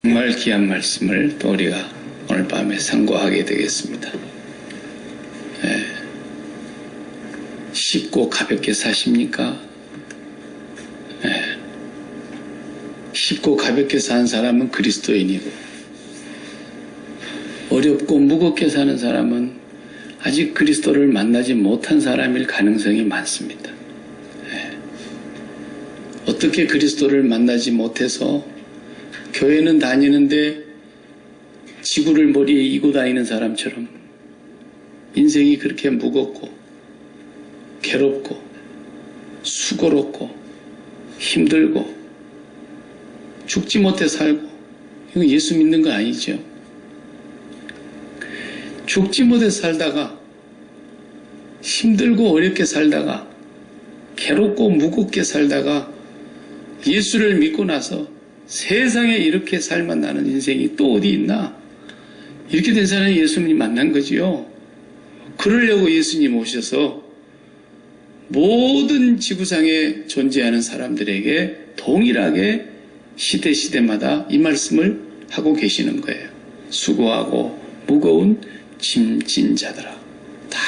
정말 귀한 말씀을 또 우리가 오늘 밤에 상고하게 되겠습니다. 쉽고 가볍게 사십니까? 쉽고 가볍게 사는 사람은 그리스도인이고, 어렵고 무겁게 사는 사람은 아직 그리스도를 만나지 못한 사람일 가능성이 많습니다. 어떻게 그리스도를 만나지 못해서 교회는 다니는데 지구를 머리에 이고 다니는 사람처럼 인생이 그렇게 무겁고 괴롭고 수고롭고 힘들고 죽지 못해 살고, 이거 예수 믿는 거 아니죠. 죽지 못해 살다가 힘들고 어렵게 살다가 괴롭고 무겁게 살다가 예수를 믿고 나서 세상에 이렇게 살만 나는 인생이 또 어디 있나? 이렇게 된 사람이 예수님 만난 거지요. 그러려고 예수님 오셔서 모든 지구상에 존재하는 사람들에게 동일하게 시대마다 이 말씀을 하고 계시는 거예요. 수고하고 무거운 짐진 자들아, 다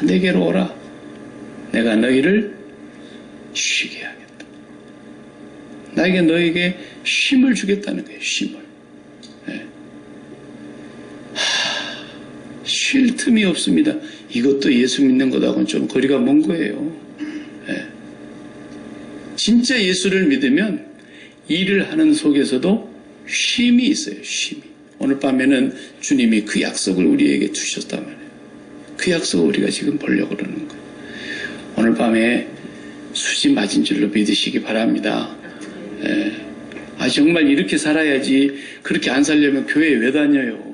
내게로 오라. 내가 너희를 쉬게 하겠다. 나에게 너에게 쉼을 주겠다는 거예요. 쉼을. 쉴 틈이 없습니다. 이것도 예수 믿는 것하고는 좀 거리가 먼 거예요. 진짜 예수를 믿으면 일을 하는 속에서도 쉼이 있어요. 쉼이. 오늘 밤에는 주님이 그 약속을 우리에게 주셨단 말이에요. 그 약속을 우리가 지금 보려고 그러는 거예요. 오늘 밤에 수지 맞은 줄로 믿으시기 바랍니다. 정말 이렇게 살아야지. 그렇게 안 살려면 교회에 왜 다녀요?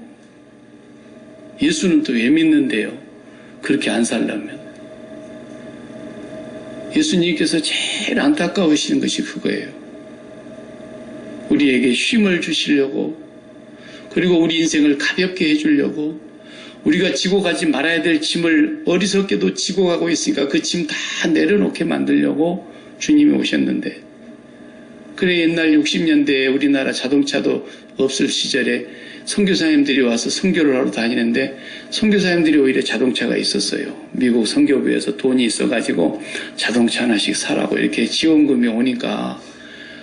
예수는 또 왜 믿는데요? 그렇게 안 살려면. 예수님께서 제일 안타까우시는 것이 그거예요. 우리에게 쉼을 주시려고, 그리고 우리 인생을 가볍게 해주려고, 우리가 지고 가지 말아야 될 짐을 어리석게도 지고 가고 있으니까 그 짐 다 내려놓게 만들려고 주님이 오셨는데, 그래 옛날 60년대에 우리나라 자동차도 없을 시절에 선교사님들이 와서 선교를 하러 다니는데, 선교사님들이 오히려 자동차가 있었어요. 미국 선교부에서 돈이 있어가지고 자동차 하나씩 사라고 이렇게 지원금이 오니까,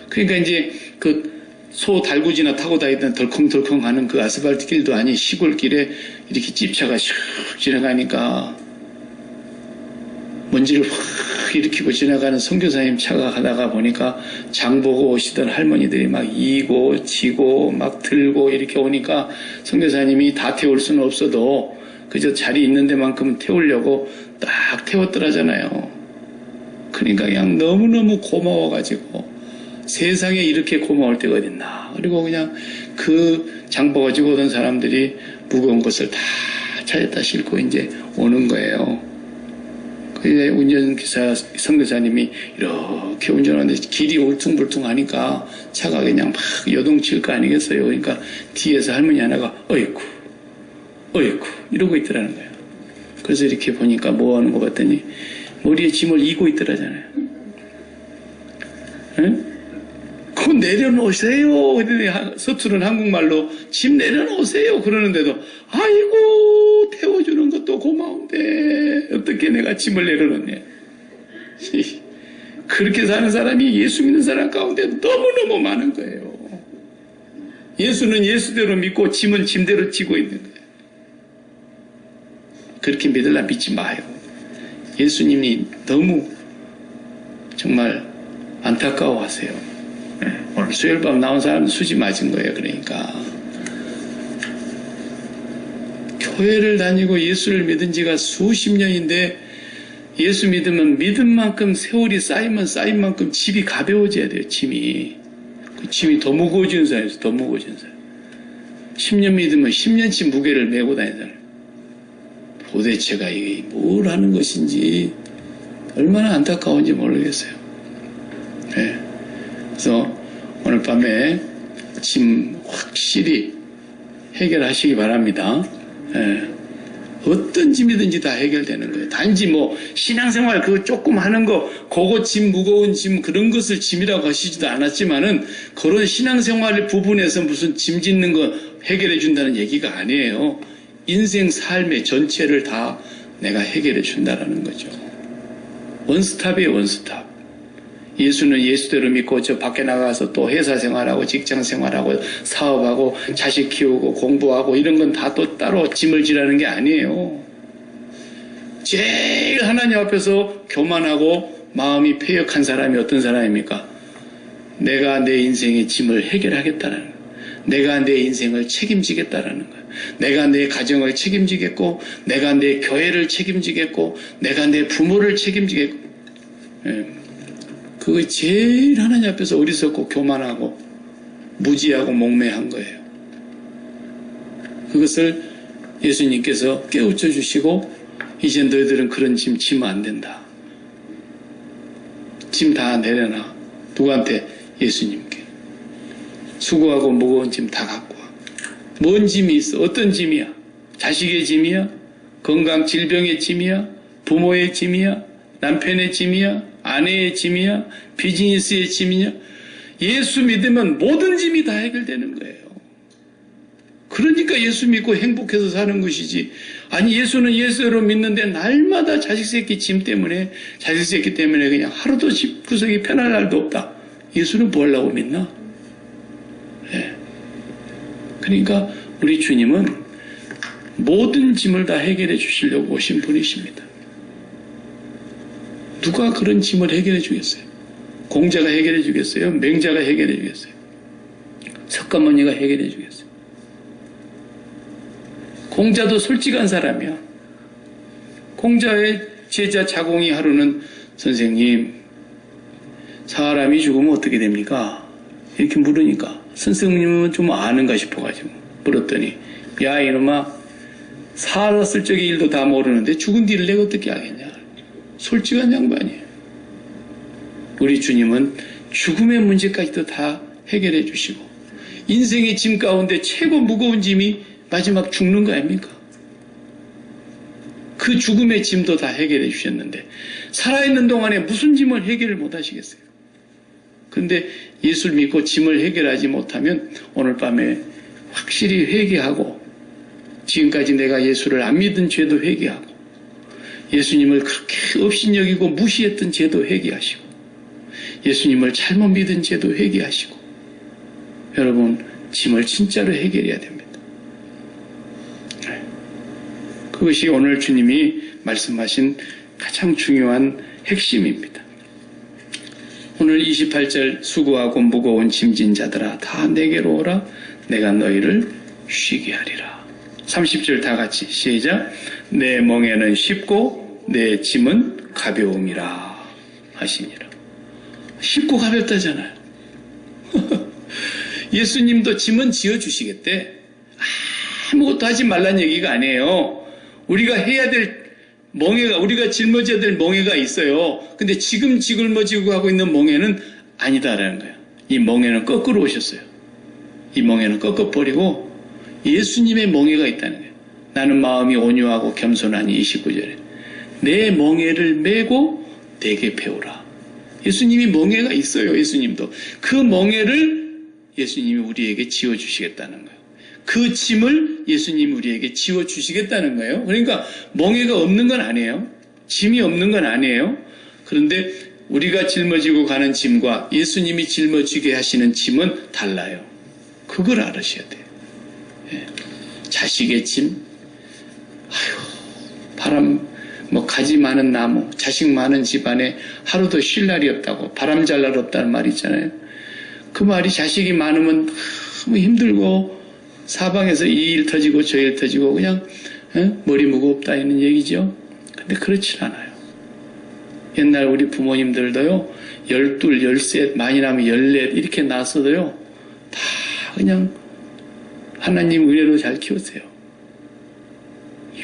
그러니까 이제 그 소 달구지나 타고 다니던 덜컹덜컹 하는 그 아스팔트 길도 아닌 시골길에 이렇게 집차가 슉 지나가니까 먼지를 확 일으키고 지나가는 선교사님 차가 가다가 보니까 장 보고 오시던 할머니들이 막 이고 지고 막 들고 이렇게 오니까 선교사님이 다 태울 수는 없어도 그저 자리 있는 데만큼은 태우려고 딱 태웠더라잖아요. 그러니까 그냥 너무너무 고마워가지고, 세상에 이렇게 고마울 때가 어딨나. 그리고 그냥 그 장보가 지고 오던 사람들이 무거운 것을 다 차에다 싣고 이제 오는 거예요. 그래 운전기사 선교사님이 이렇게 운전하는데 길이 울퉁불퉁하니까 차가 그냥 막 요동칠 거 아니겠어요. 그러니까 뒤에서 할머니 하나가 어이쿠 이러고 있더라는 거예요. 그래서 이렇게 보니까 뭐 하는 거 봤더니 머리에 짐을 이고 있더라잖아요. 응? 그거 내려놓으세요. 서투른 한국말로 짐 내려놓으세요. 그러는데도 아이고 태워주는 것도 고마운데 어떻게 내가 짐을 내려놓냐. 그렇게 사는 사람이 예수 믿는 사람 가운데 너무너무 많은 거예요. 예수는 예수대로 믿고 짐은 짐대로 지고 있는 거예요. 그렇게 믿으려 믿지 마요. 예수님이 너무 정말 안타까워하세요. 오늘 수요일밤 나온 사람은 수지 맞은 거예요. 그러니까 교회를 다니고 예수를 믿은 지가 수십 년인데, 예수 믿으면 믿은 만큼 세월이 쌓이면 쌓인 만큼 짐이 가벼워져야 돼요. 짐이. 그 짐이 더 무거워지는 사람이죠. 더 무거워지는 사람. 10년 믿으면 10년치 무게를 메고 다니는 사람. 도대체가 이게 뭘 하는 것인지 얼마나 안타까운지 모르겠어요. 그래서 오늘 밤에 짐 확실히 해결하시기 바랍니다. 어떤 짐이든지 다 해결되는 거예요. 단지 뭐 신앙생활 그거 조금 하는 거 그거 짐 무거운 짐 그런 것을 짐이라고 하시지도 않았지만은 그런 신앙생활 부분에서 무슨 짐 짓는 거 해결해 준다는 얘기가 아니에요. 인생 삶의 전체를 다 내가 해결해 준다라는 거죠. 원스톱이에요. 원스톱. 예수는 예수대로 믿고 저 밖에 나가서 또 회사 생활하고 직장 생활하고 사업하고 자식 키우고 공부하고 이런 건 다 또 따로 짐을 지라는 게 아니에요. 제일 하나님 앞에서 교만하고 마음이 패역한 사람이 어떤 사람입니까? 내가 내 인생의 짐을 해결하겠다는 거예요. 내가 내 인생을 책임지겠다라는 거예요. 내가 내 가정을 책임지겠고 내가 내 교회를 책임지겠고 내가 내 부모를 책임지겠고 그거 제일 하나님 앞에서 어리석고 교만하고 무지하고 몽매한 거예요. 그것을 예수님께서 깨우쳐 주시고 이제 너희들은 그런 짐 지면 안 된다. 짐 다 내려놔. 누구한테? 예수님께. 수고하고 무거운 짐 다 갖고 와. 뭔 짐이 있어? 어떤 짐이야? 자식의 짐이야? 건강 질병의 짐이야? 부모의 짐이야? 남편의 짐이야? 아내의 짐이야? 비즈니스의 짐이냐? 예수 믿으면 모든 짐이 다 해결되는 거예요. 그러니까 예수 믿고 행복해서 사는 것이지. 아니 예수는 예수로 믿는데 날마다 자식 새끼 짐 때문에 자식 새끼 때문에 그냥 하루도 집구석이 편할 날도 없다. 예수는 뭐 하려고 믿나? 네. 그러니까 우리 주님은 모든 짐을 다 해결해 주시려고 오신 분이십니다. 누가 그런 짐을 해결해 주겠어요? 공자가 해결해 주겠어요? 맹자가 해결해 주겠어요? 석가모니가 해결해 주겠어요? 공자도 솔직한 사람이야. 공자의 제자 자공이 하루는 선생님 사람이 죽으면 어떻게 됩니까? 이렇게 물으니까 선생님은 좀 아는가 싶어가지고 물었더니 야 이놈아 살았을 적의 일도 다 모르는데 죽은 뒤를 내가 어떻게 알겠냐. 솔직한 양반이에요. 우리 주님은 죽음의 문제까지도 다 해결해 주시고 인생의 짐 가운데 최고 무거운 짐이 마지막 죽는 거 아닙니까? 그 죽음의 짐도 다 해결해 주셨는데 살아있는 동안에 무슨 짐을 해결을 못 하시겠어요? 그런데 예수를 믿고 짐을 해결하지 못하면 오늘 밤에 확실히 회개하고 지금까지 내가 예수를 안 믿은 죄도 회개하고 예수님을 그렇게 업신여기고 무시했던 죄도 회개하시고 예수님을 잘못 믿은 죄도 회개하시고 여러분 짐을 진짜로 해결해야 됩니다. 그것이 오늘 주님이 말씀하신 가장 중요한 핵심입니다. 오늘 28절 수고하고 무거운 짐진 자들아 다 내게로 오라 내가 너희를 쉬게 하리라. 30절 다 같이 시작. 내 멍에는 쉽고 내 짐은 가벼움이라 하시니라. 쉽고 가볍다잖아요. 예수님도 짐은 지어주시겠대. 아무것도 하지 말란 얘기가 아니에요. 우리가 해야 될 멍에가 우리가 짊어져야 될 멍에가 있어요. 근데 지금 짊어지고 하고 있는 멍에는 아니다라는 거예요. 이 멍에는 거꾸로 오셨어요. 이 멍에는 꺾어버리고 예수님의 멍에가 있다는 거예요. 나는 마음이 온유하고 겸손하니 29절에 내 멍에를 메고 내게 배우라. 예수님이 멍에가 있어요. 예수님도 그 멍에를 예수님이 우리에게 지워주시겠다는 거예요. 그 짐을 예수님이 우리에게 지워주시겠다는 거예요. 그러니까 멍에가 없는 건 아니에요. 짐이 없는 건 아니에요. 그런데 우리가 짊어지고 가는 짐과 예수님이 짊어지게 하시는 짐은 달라요. 그걸 알으셔야 돼요. 예. 자식의 짐, 바람, 가지 많은 나무, 자식 많은 집안에 하루도 쉴 날이 없다고, 바람 잘 날 없다는 말이 있잖아요. 그 말이 자식이 많으면 너무 힘들고, 사방에서 이 일 터지고 저 일 터지고, 그냥, 머리 무겁다 이런 얘기죠. 근데 그렇지 않아요. 옛날 우리 부모님들도요, 12, 13, 많이 나면 14 이렇게 낳았어도요, 다 그냥 하나님 은혜로 잘 키웠어요.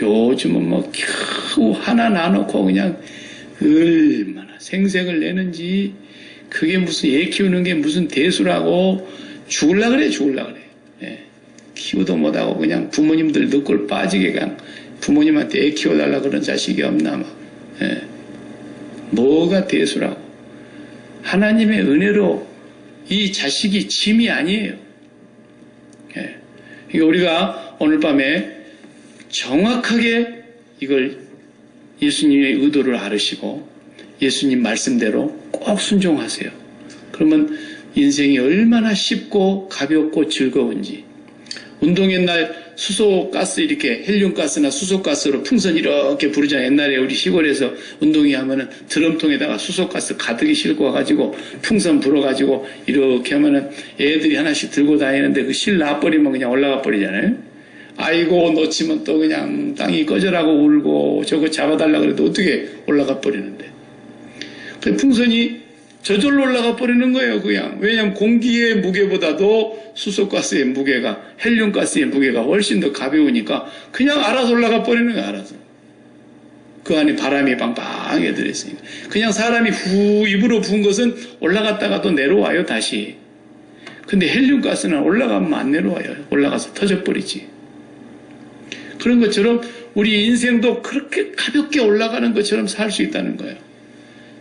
요즘은 겨우 하나 낳아놓고 그냥 얼마나 생색을 내는지 그게 무슨 애 키우는 게 무슨 대수라고 죽을라 그래. 예. 키우도 못하고 그냥 부모님들 늑골 빠지게 그냥 부모님한테 애 키워달라 그런 자식이 없나 막. 예. 뭐가 대수라고. 하나님의 은혜로 이 자식이 짐이 아니에요. 예. 그러니까 우리가 오늘 밤에 정확하게 이걸 예수님의 의도를 알으시고 예수님 말씀대로 꼭 순종하세요. 그러면 인생이 얼마나 쉽고 가볍고 즐거운지. 운동 옛날 수소가스 이렇게 헬륨가스나 수소가스로 풍선 이렇게 부르잖아요. 옛날에 우리 시골에서 운동회 하면은 드럼통에다가 수소가스 가득히 싣고 와가지고 풍선 불어가지고 이렇게 하면은 애들이 하나씩 들고 다니는데 그 실 놔버리면 그냥 올라가 버리잖아요. 아이고 놓치면 또 그냥 땅이 꺼져라고 울고 저거 잡아달라 그래도 어떻게 올라가 버리는데. 그 풍선이 저절로 올라가 버리는 거예요, 그냥. 왜냐하면 공기의 무게보다도 수소가스의 무게가, 헬륨가스의 무게가 훨씬 더 가벼우니까 그냥 알아서 올라가 버리는 거예요, 알아서. 그 안에 바람이 빵빵하게 들어있으니까. 그냥 사람이 후 입으로 부은 것은 올라갔다가 또 내려와요, 다시. 근데 헬륨가스는 올라가면 안 내려와요. 올라가서 터져버리지. 그런 것처럼 우리 인생도 그렇게 가볍게 올라가는 것처럼 살 수 있다는 거예요.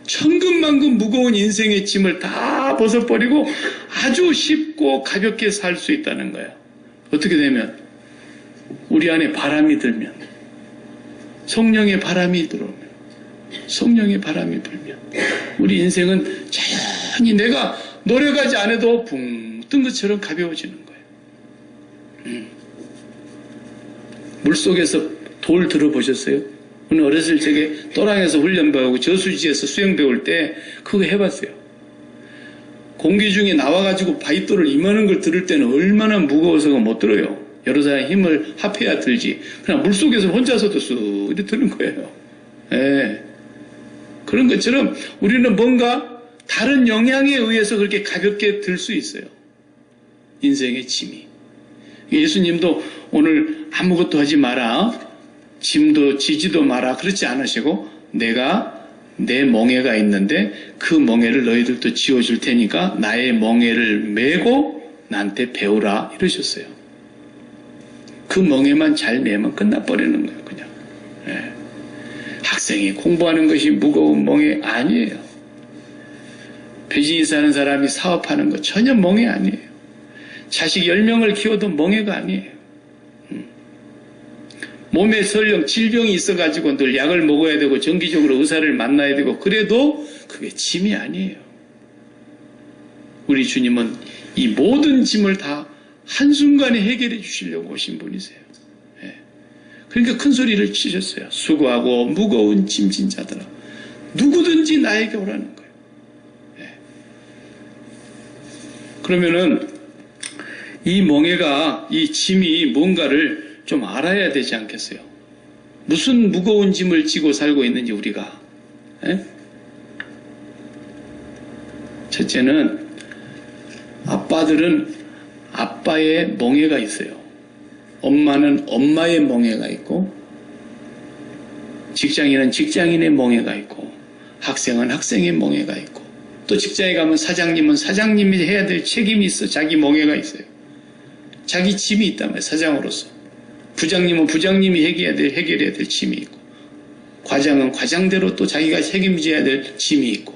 천근만근 무거운 인생의 짐을 다 벗어버리고 아주 쉽고 가볍게 살 수 있다는 거예요. 어떻게 되면? 우리 안에 바람이 들면, 성령의 바람이 들어오면, 성령의 바람이 불면 우리 인생은 자연히 내가 노력하지 않아도 붕 뜬 것처럼 가벼워지는 거예요. 물속에서 돌 들어보셨어요? 오늘 어렸을 적에 또랑에서 훈련 배우고 저수지에서 수영 배울 때 그거 해봤어요. 공기 중에 나와가지고 바위돌을 이만한 걸 들을 때는 얼마나 무거워서 못 들어요. 여러 사람의 힘을 합해야 들지. 그냥 물속에서 혼자서도 쑥 이렇게 드는 거예요. 예. 그런 것처럼 우리는 뭔가 다른 영향에 의해서 그렇게 가볍게 들 수 있어요. 인생의 짐이. 예수님도 오늘 아무것도 하지 마라. 짐도 지지도 마라. 그렇지 않으시고 내가 내 멍에가 있는데 그 멍에를 너희들도 지워줄 테니까 나의 멍에를 메고 나한테 배우라 이러셨어요. 그 멍에만 잘 메면 끝나버리는 거예요. 그냥. 예. 학생이 공부하는 것이 무거운 멍에 아니에요. 비즈니스 하는 사람이 사업하는 거 전혀 멍에 아니에요. 자식 10명을 키워도 멍에가 아니에요. 몸에 설령 질병이 있어가지고 늘 약을 먹어야 되고 정기적으로 의사를 만나야 되고 그래도 그게 짐이 아니에요. 우리 주님은 이 모든 짐을 다 한순간에 해결해 주시려고 오신 분이세요. 예. 그러니까 큰 소리를 치셨어요. 수고하고 무거운 짐진 자들아 누구든지 나에게 오라는 거예요. 예. 그러면은 이 멍에가 이 짐이 뭔가를 좀 알아야 되지 않겠어요? 무슨 무거운 짐을 지고 살고 있는지 우리가. 에? 첫째는 아빠들은 아빠의 멍에가 있어요. 엄마는 엄마의 멍에가 있고 직장인은 직장인의 멍에가 있고 학생은 학생의 멍에가 있고 또 직장에 가면 사장님은 사장님이 해야 될 책임이 있어. 자기 멍에가 있어요. 자기 짐이 있단 말이에요. 사장으로서. 부장님은 부장님이 해결해야 될 짐이 있고 과장은 과장대로 또 자기가 책임져야 될 짐이 있고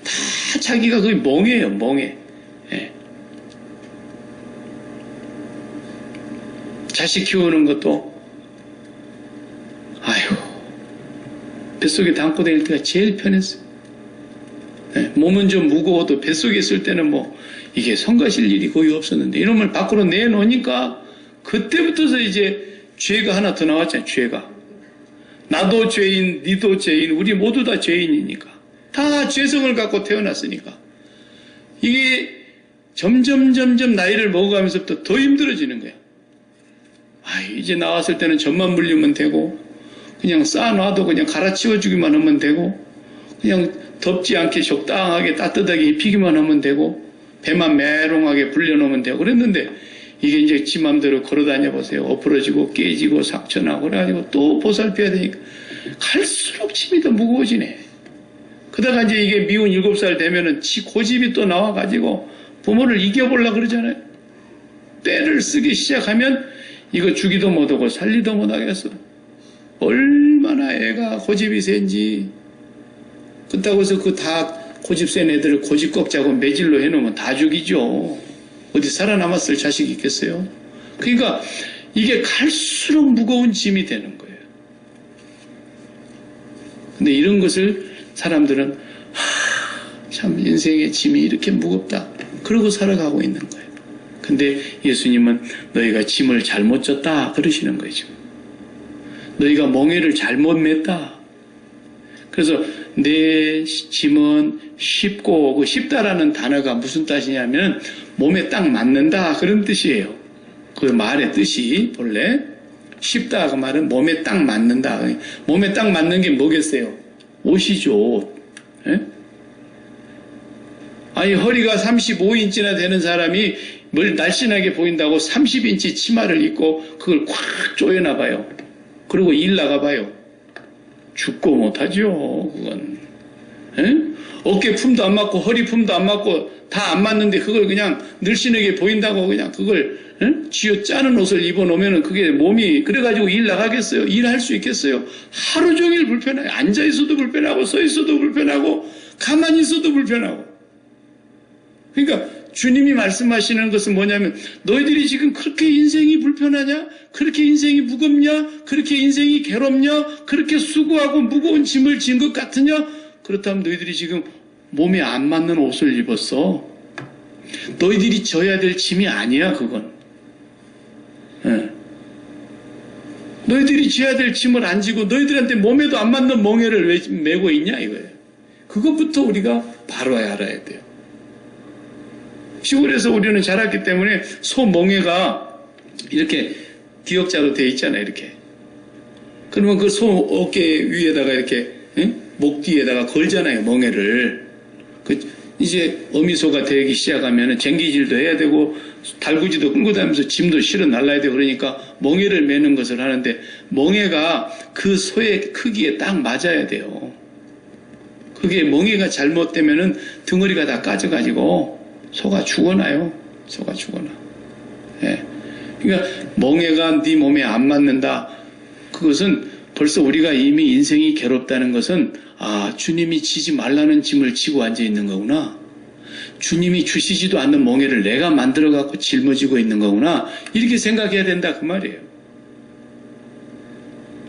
다 자기가 그게 멍에예요. 멍에. 예. 자식 키우는 것도 아휴 뱃속에 담고 다닐 때가 제일 편했어요. 예. 몸은 좀 무거워도 뱃속에 있을 때는 뭐 이게 성가실 일이 거의 없었는데 이놈을 밖으로 내놓으니까 그때부터서 이제 죄가 하나 더 나왔잖아요. 죄가. 나도 죄인, 니도 죄인, 우리 모두 다 죄인이니까. 다 죄성을 갖고 태어났으니까. 이게 점점 나이를 먹어가면서부터 더 힘들어지는 거야. 이제 나왔을 때는 젖만 물리면 되고 그냥 쌓아놔도 그냥 갈아치워주기만 하면 되고 그냥 덥지 않게 적당하게 따뜻하게 입히기만 하면 되고 배만 메롱하게 불려놓으면 되고 그랬는데 이게 이제 지 맘대로 걸어다녀 보세요. 엎어지고 깨지고 상처나고 그래가지고 또 보살펴야 되니까 갈수록 짐이 더 무거워지네. 그러다가 이제 이게 미운 7살 되면은 지 고집이 또 나와가지고 부모를 이겨보려고 그러잖아요. 때를 쓰기 시작하면 이거 주기도 못하고 살리도 못하겠어. 얼마나 애가 고집이 센지. 그렇다고 해서 그 다 고집 센 애들을 고집 꺾자고 매질로 해놓으면 다 죽이죠. 어디 살아남았을 자식이 있겠어요? 그러니까 이게 갈수록 무거운 짐이 되는 거예요. 근데 이런 것을 사람들은 참 인생의 짐이 이렇게 무겁다 그러고 살아가고 있는 거예요. 근데 예수님은 너희가 짐을 잘못 졌다 그러시는 거죠. 너희가 멍에를 잘못 맸다. 그래서 내 짐은 쉽고, 그 쉽다라는 단어가 무슨 뜻이냐면 몸에 딱 맞는다 그런 뜻이에요. 그 말의 뜻이 본래 쉽다 그 말은 몸에 딱 맞는다. 몸에 딱 맞는 게 뭐겠어요? 옷이죠. 옷. 예? 아니 허리가 35인치나 되는 사람이 뭘 날씬하게 보인다고 30인치 치마를 입고 그걸 콱 조여나 봐요. 그리고 일 나가 봐요. 죽고 못하죠. 그건. 에? 어깨 품도 안 맞고 허리 품도 안 맞고 다 안 맞는데 그걸 그냥 늘씬하게 보인다고 그냥 그걸 쥐어 짜는 옷을 입어놓으면 그게 몸이 그래가지고 일 나가겠어요? 일할 수 있겠어요? 하루 종일 불편해요. 앉아있어도 불편하고 서있어도 불편하고 가만히 있어도 불편하고. 그러니까 주님이 말씀하시는 것은 뭐냐면 너희들이 지금 그렇게 인생이 불편하냐? 그렇게 인생이 무겁냐? 그렇게 인생이 괴롭냐? 그렇게 수고하고 무거운 짐을 진 것 같으냐? 그렇다면 너희들이 지금 몸에 안 맞는 옷을 입었어. 너희들이 져야 될 짐이 아니야 그건. 네. 너희들이 져야 될 짐을 안 지고 너희들한테 몸에도 안 맞는 멍에를 왜 메고 있냐 이거예요. 그것부터 우리가 바로 알아야 돼요. 시골에서 우리는 자랐기 때문에 소 멍에가 이렇게 기역자로 되어 있잖아요. 이렇게. 그러면 그 소 어깨 위에다가 이렇게 목 뒤에다가 걸잖아요. 멍에를. 이제 어미소가 되기 시작하면 쟁기질도 해야 되고 달구지도 끌고 다니면서 짐도 실어 날라야 되고 그러니까 멍에를 매는 것을 하는데 멍에가 그 소의 크기에 딱 맞아야 돼요. 그게 멍에가 잘못되면은 덩어리가 다 까져가지고 소가 죽어나요. 소가 죽어나. 예. 그러니까 멍에가 네 몸에 안 맞는다. 그것은 벌써 우리가 이미 인생이 괴롭다는 것은 주님이 지지 말라는 짐을 지고 앉아 있는 거구나. 주님이 주시지도 않는 멍에를 내가 만들어 갖고 짊어지고 있는 거구나. 이렇게 생각해야 된다 그 말이에요.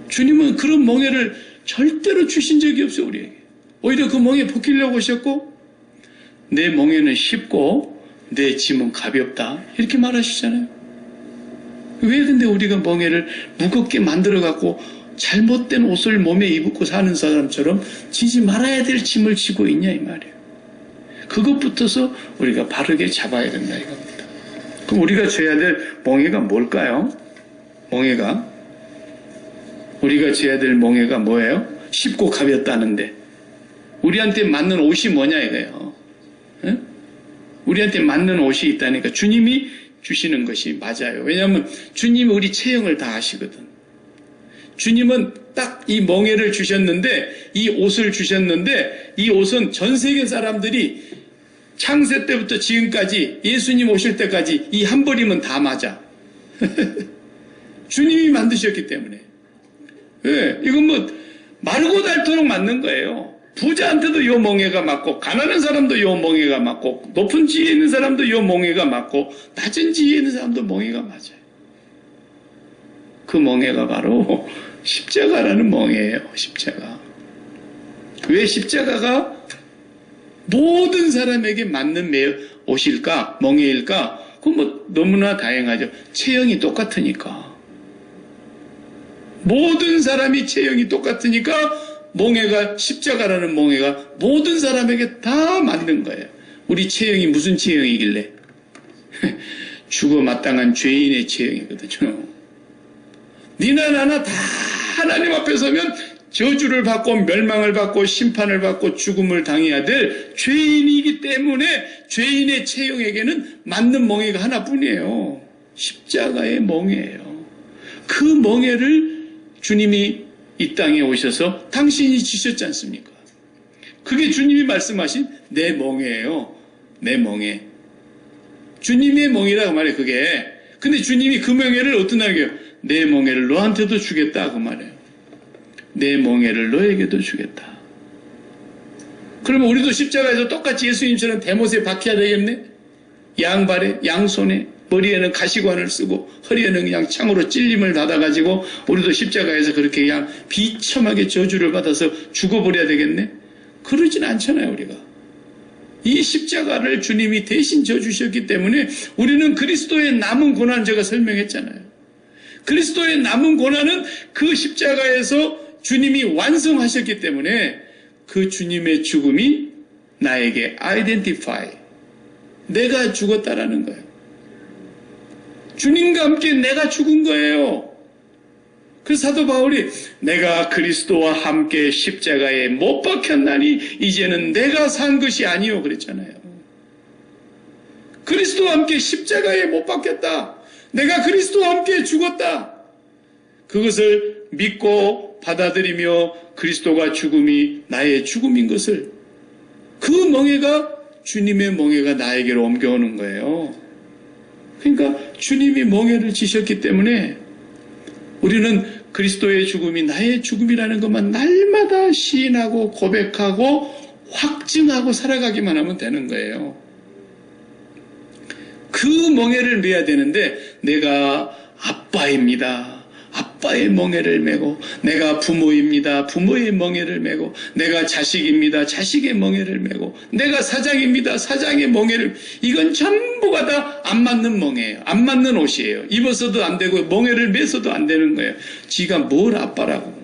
주님은 그런 멍에를 절대로 주신 적이 없어요 우리에게. 오히려 그 멍에 벗기려고 오셨고 내 멍에는 쉽고 내 짐은 가볍다 이렇게 말하시잖아요. 왜 근데 우리가 멍에를 무겁게 만들어 갖고 잘못된 옷을 몸에 입고 사는 사람처럼 지지 말아야 될 짐을 지고 있냐 이 말이에요. 그것부터서 우리가 바르게 잡아야 된다 이겁니다. 그럼 우리가 져야 될 멍에가 뭘까요? 멍에가 우리가 져야 될 멍에가 뭐예요? 쉽고 가볍다는데 우리한테 맞는 옷이 뭐냐 이거예요. 에? 우리한테 맞는 옷이 있다니까 주님이 주시는 것이 맞아요. 왜냐하면 주님이 우리 체형을 다 아시거든. 주님은 딱 이 멍에를 주셨는데 이 옷을 주셨는데 이 옷은 전 세계 사람들이 창세 때부터 지금까지 예수님 오실 때까지 이 한 벌이면 다 맞아. 주님이 만드셨기 때문에. 네, 이건 뭐 마르고 닳도록 맞는 거예요. 부자한테도 요 멍에가 맞고 가난한 사람도 요 멍에가 맞고 높은 지위에 있는 사람도 요 멍에가 맞고 낮은 지위에 있는 사람도 멍에가 맞아요. 그 멍에가 바로 십자가라는 멍에예요. 십자가. 왜 십자가가 모든 사람에게 맞는 옷일까? 멍에일까? 그건 뭐 너무나 다양하죠. 체형이 똑같으니까. 모든 사람이 체형이 똑같으니까 멍에가 십자가라는 멍에가 모든 사람에게 다 맞는 거예요. 우리 체형이 무슨 체형이길래? 죽어 마땅한 죄인의 체형이거든요. 니나 나나 다 하나님 앞에 서면 저주를 받고 멸망을 받고 심판을 받고 죽음을 당해야 될 죄인이기 때문에 죄인의 체형에게는 맞는 멍에가 하나뿐이에요. 십자가의 멍에예요. 그 멍에를 주님이 이 땅에 오셔서 당신이 지셨지 않습니까? 그게 주님이 말씀하신 내 멍에예요. 내 멍에. 주님의 멍이라고 말해요. 그게. 근데 주님이 그 멍에를 어떤 날이에요? 내 멍에를 너한테도 주겠다 그 말이에요. 내 멍에를 너에게도 주겠다. 그러면 우리도 십자가에서 똑같이 예수님처럼 대못에 박혀야 되겠네? 양발에, 양손에, 머리에는 가시관을 쓰고 허리에는 그냥 창으로 찔림을 받아가지고 우리도 십자가에서 그렇게 그냥 비참하게 저주를 받아서 죽어버려야 되겠네? 그러진 않잖아요, 우리가. 이 십자가를 주님이 대신 져주셨기 때문에 우리는 그리스도의 남은 고난, 제가 설명했잖아요. 그리스도의 남은 고난은 그 십자가에서 주님이 완성하셨기 때문에 그 주님의 죽음이 나에게 identify, 내가 죽었다라는 거예요. 주님과 함께 내가 죽은 거예요. 그래서 사도 바울이 내가 그리스도와 함께 십자가에 못 박혔나니 이제는 내가 산 것이 아니요 그랬잖아요. 그리스도와 함께 십자가에 못 박혔다. 내가 그리스도와 함께 죽었다. 그것을 믿고 받아들이며 그리스도가 죽음이 나의 죽음인 것을, 그 멍에가 주님의 멍에가 나에게로 옮겨오는 거예요. 그러니까 주님이 멍에를 지셨기 때문에 우리는 그리스도의 죽음이 나의 죽음이라는 것만 날마다 시인하고 고백하고 확증하고 살아가기만 하면 되는 거예요. 그 멍에를 메야 되는데, 내가 아빠입니다. 아빠의 멍에를 메고, 내가 부모입니다. 부모의 멍에를 메고, 내가 자식입니다. 자식의 멍에를 메고, 내가 사장입니다. 사장의 멍에를, 이건 전부가 다 안 맞는 멍에예요. 안 맞는 옷이에요. 입어서도 안 되고 멍에를 메서도 안 되는 거예요. 지가 뭘 아빠라고.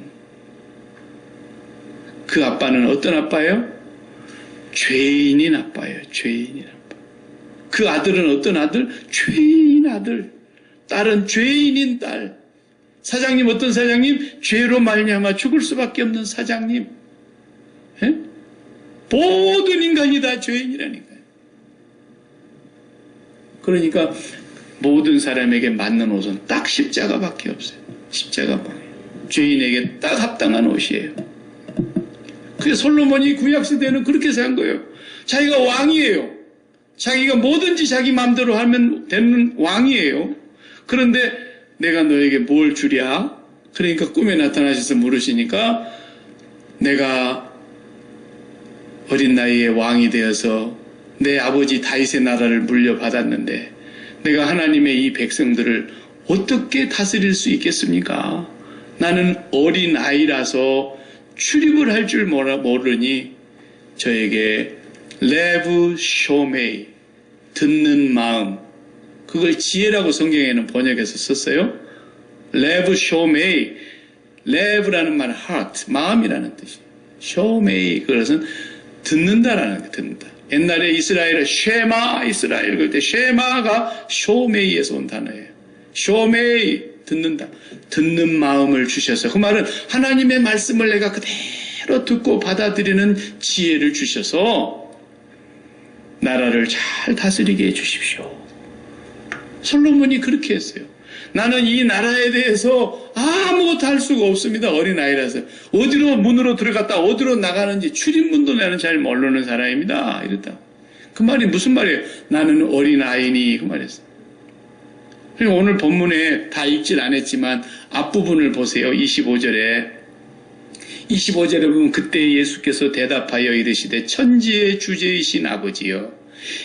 그 아빠는 어떤 아빠예요? 죄인인 아빠예요. 죄인인 아빠. 그 아들은 어떤 아들? 죄인인 아들. 딸은 죄인인 딸. 사장님 어떤 사장님? 죄로 말미암아 죽을 수밖에 없는 사장님. 에? 모든 인간이 다 죄인이라니까요. 그러니까 모든 사람에게 맞는 옷은 딱 십자가밖에 없어요. 십자가 멍에. 죄인에게 딱 합당한 옷이에요. 그래서 솔로몬이 구약시대에는 그렇게 산 거예요. 자기가 왕이에요. 자기가 뭐든지 자기 마음대로 하면 되는 왕이에요. 그런데 내가 너에게 뭘 주랴? 그러니까 꿈에 나타나셔서 물으시니까, 내가 어린 나이에 왕이 되어서 내 아버지 다윗의 나라를 물려받았는데 내가 하나님의 이 백성들을 어떻게 다스릴 수 있겠습니까? 나는 어린 아이라서 출입을 할 줄 모르니 저에게 레브 쇼메이, 듣는 마음, 그걸 지혜라고 성경에는 번역해서 썼어요. 레브 쇼메이, 레브라는 말은 heart, 마음이라는 뜻이에요. 쇼메이, 그것은 듣는다라는 게, 듣는다. 옛날에 이스라엘은 쉐마 이스라엘 그럴 때 쉐마가 쇼메이에서 온 단어예요. 쇼메이, 듣는다. 듣는 마음을 주셔서, 그 말은 하나님의 말씀을 내가 그대로 듣고 받아들이는 지혜를 주셔서 나라를 잘 다스리게 해주십시오. 솔로몬이 그렇게 했어요. 나는 이 나라에 대해서 아무것도 할 수가 없습니다. 어린아이라서. 어디로 문으로 들어갔다 어디로 나가는지 출입문도 나는 잘 모르는 사람입니다. 이랬다. 그 말이 무슨 말이에요? 나는 어린아이니, 그 말이었어요. 그리고 오늘 본문에 다 읽질 않았지만 앞부분을 보세요. 25절에 보면, 그때 예수께서 대답하여 이르시되 천지의 주제이신 아버지여,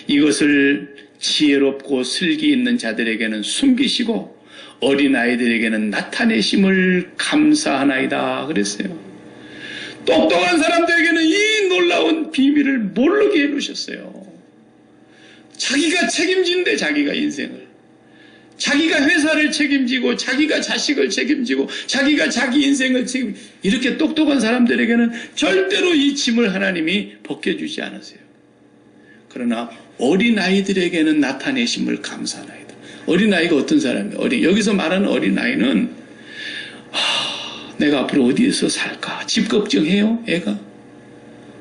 이것을 지혜롭고 슬기 있는 자들에게는 숨기시고 어린아이들에게는 나타내심을 감사하나이다 그랬어요. 똑똑한 사람들에게는 이 놀라운 비밀을 모르게 해놓으셨어요. 자기가 책임진대, 자기가 인생을. 자기가 회사를 책임지고 자기가 자식을 책임지고 자기가 자기 인생을 책임지고, 이렇게 똑똑한 사람들에게는 절대로 이 짐을 하나님이 벗겨주지 않으세요. 그러나 어린아이들에게는 나타내심을 감사하나이다. 어린아이가 어떤 사람이에요? 여기서 말하는 어린아이는 내가 앞으로 어디에서 살까? 집 걱정해요, 애가?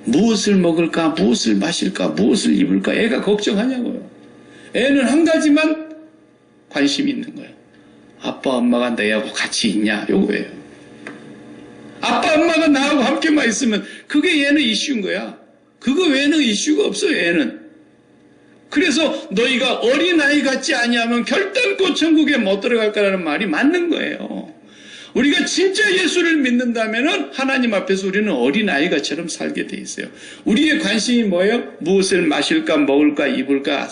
무엇을 먹을까? 무엇을 마실까? 무엇을 입을까? 애가 걱정하냐고요. 애는 한 가지만 관심이 있는 거예요. 아빠, 엄마가 내하고 같이 있냐? 요거예요. 아빠, 엄마가 나하고 함께만 있으면 그게 얘는 이슈인 거야. 그거 외에는 이슈가 없어요, 애는. 그래서 너희가 어린아이 같지 아니하면 결단코 천국에 못 들어갈 거라는 말이 맞는 거예요. 우리가 진짜 예수를 믿는다면은 하나님 앞에서 우리는 어린아이가처럼 살게 돼 있어요. 우리의 관심이 뭐예요? 무엇을 마실까, 먹을까, 입을까?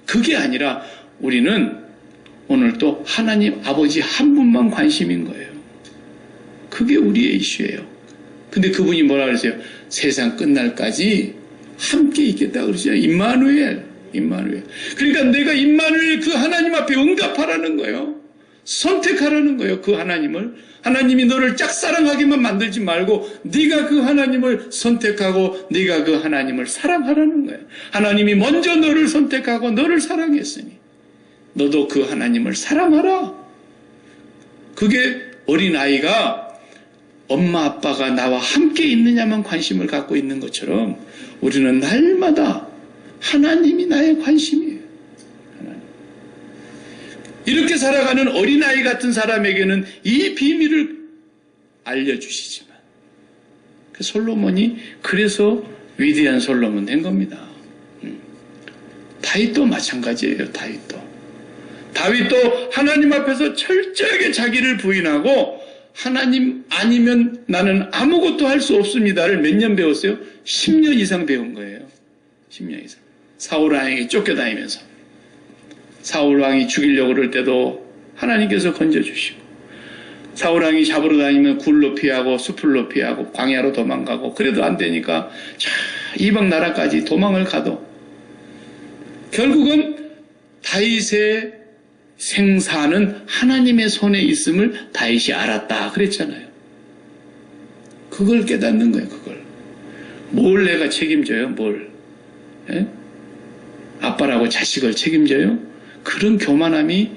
그게 아니라 우리는 오늘 또 하나님 아버지 한 분만 관심인 거예요. 그게 우리의 이슈예요. 근데 그분이 뭐라 그러세요? 세상 끝날까지 함께 있겠다 그러죠. 임마누엘. 그러니까 내가 임마누엘 그 하나님 앞에 응답하라는 거예요. 선택하라는 거예요. 그 하나님을. 하나님이 너를 짝사랑하게만 만들지 말고 네가 그 하나님을 선택하고 네가 그 하나님을 사랑하라는 거예요. 하나님이 먼저 너를 선택하고 너를 사랑했으니 너도 그 하나님을 사랑하라. 그게 어린아이가 엄마 아빠가 나와 함께 있느냐만 관심을 갖고 있는 것처럼 우리는 날마다 하나님이 나의 관심이에요. 하나님. 이렇게 살아가는 어린아이 같은 사람에게는 이 비밀을 알려주시지만 솔로몬이 그래서 위대한 솔로몬 된 겁니다. 다윗도 마찬가지예요. 다윗도 하나님 앞에서 철저하게 자기를 부인하고 하나님 아니면 나는 아무것도 할 수 없습니다를 몇 년 배웠어요? 10년 이상 배운 거예요. 10년 이상. 사울 왕에게 쫓겨다니면서 사울 왕이 죽이려고 그럴 때도 하나님께서 건져주시고 사울 왕이 잡으러 다니면 굴로 피하고 숲을로 피하고 광야로 도망가고 그래도 안 되니까 이방 나라까지 도망을 가도 결국은 다윗의 생사는 하나님의 손에 있음을 다윗이 알았다 그랬잖아요. 그걸 깨닫는 거예요. 뭘 내가 책임져요? 뭘? 예? 아빠라고 자식을 책임져요? 그런 교만함이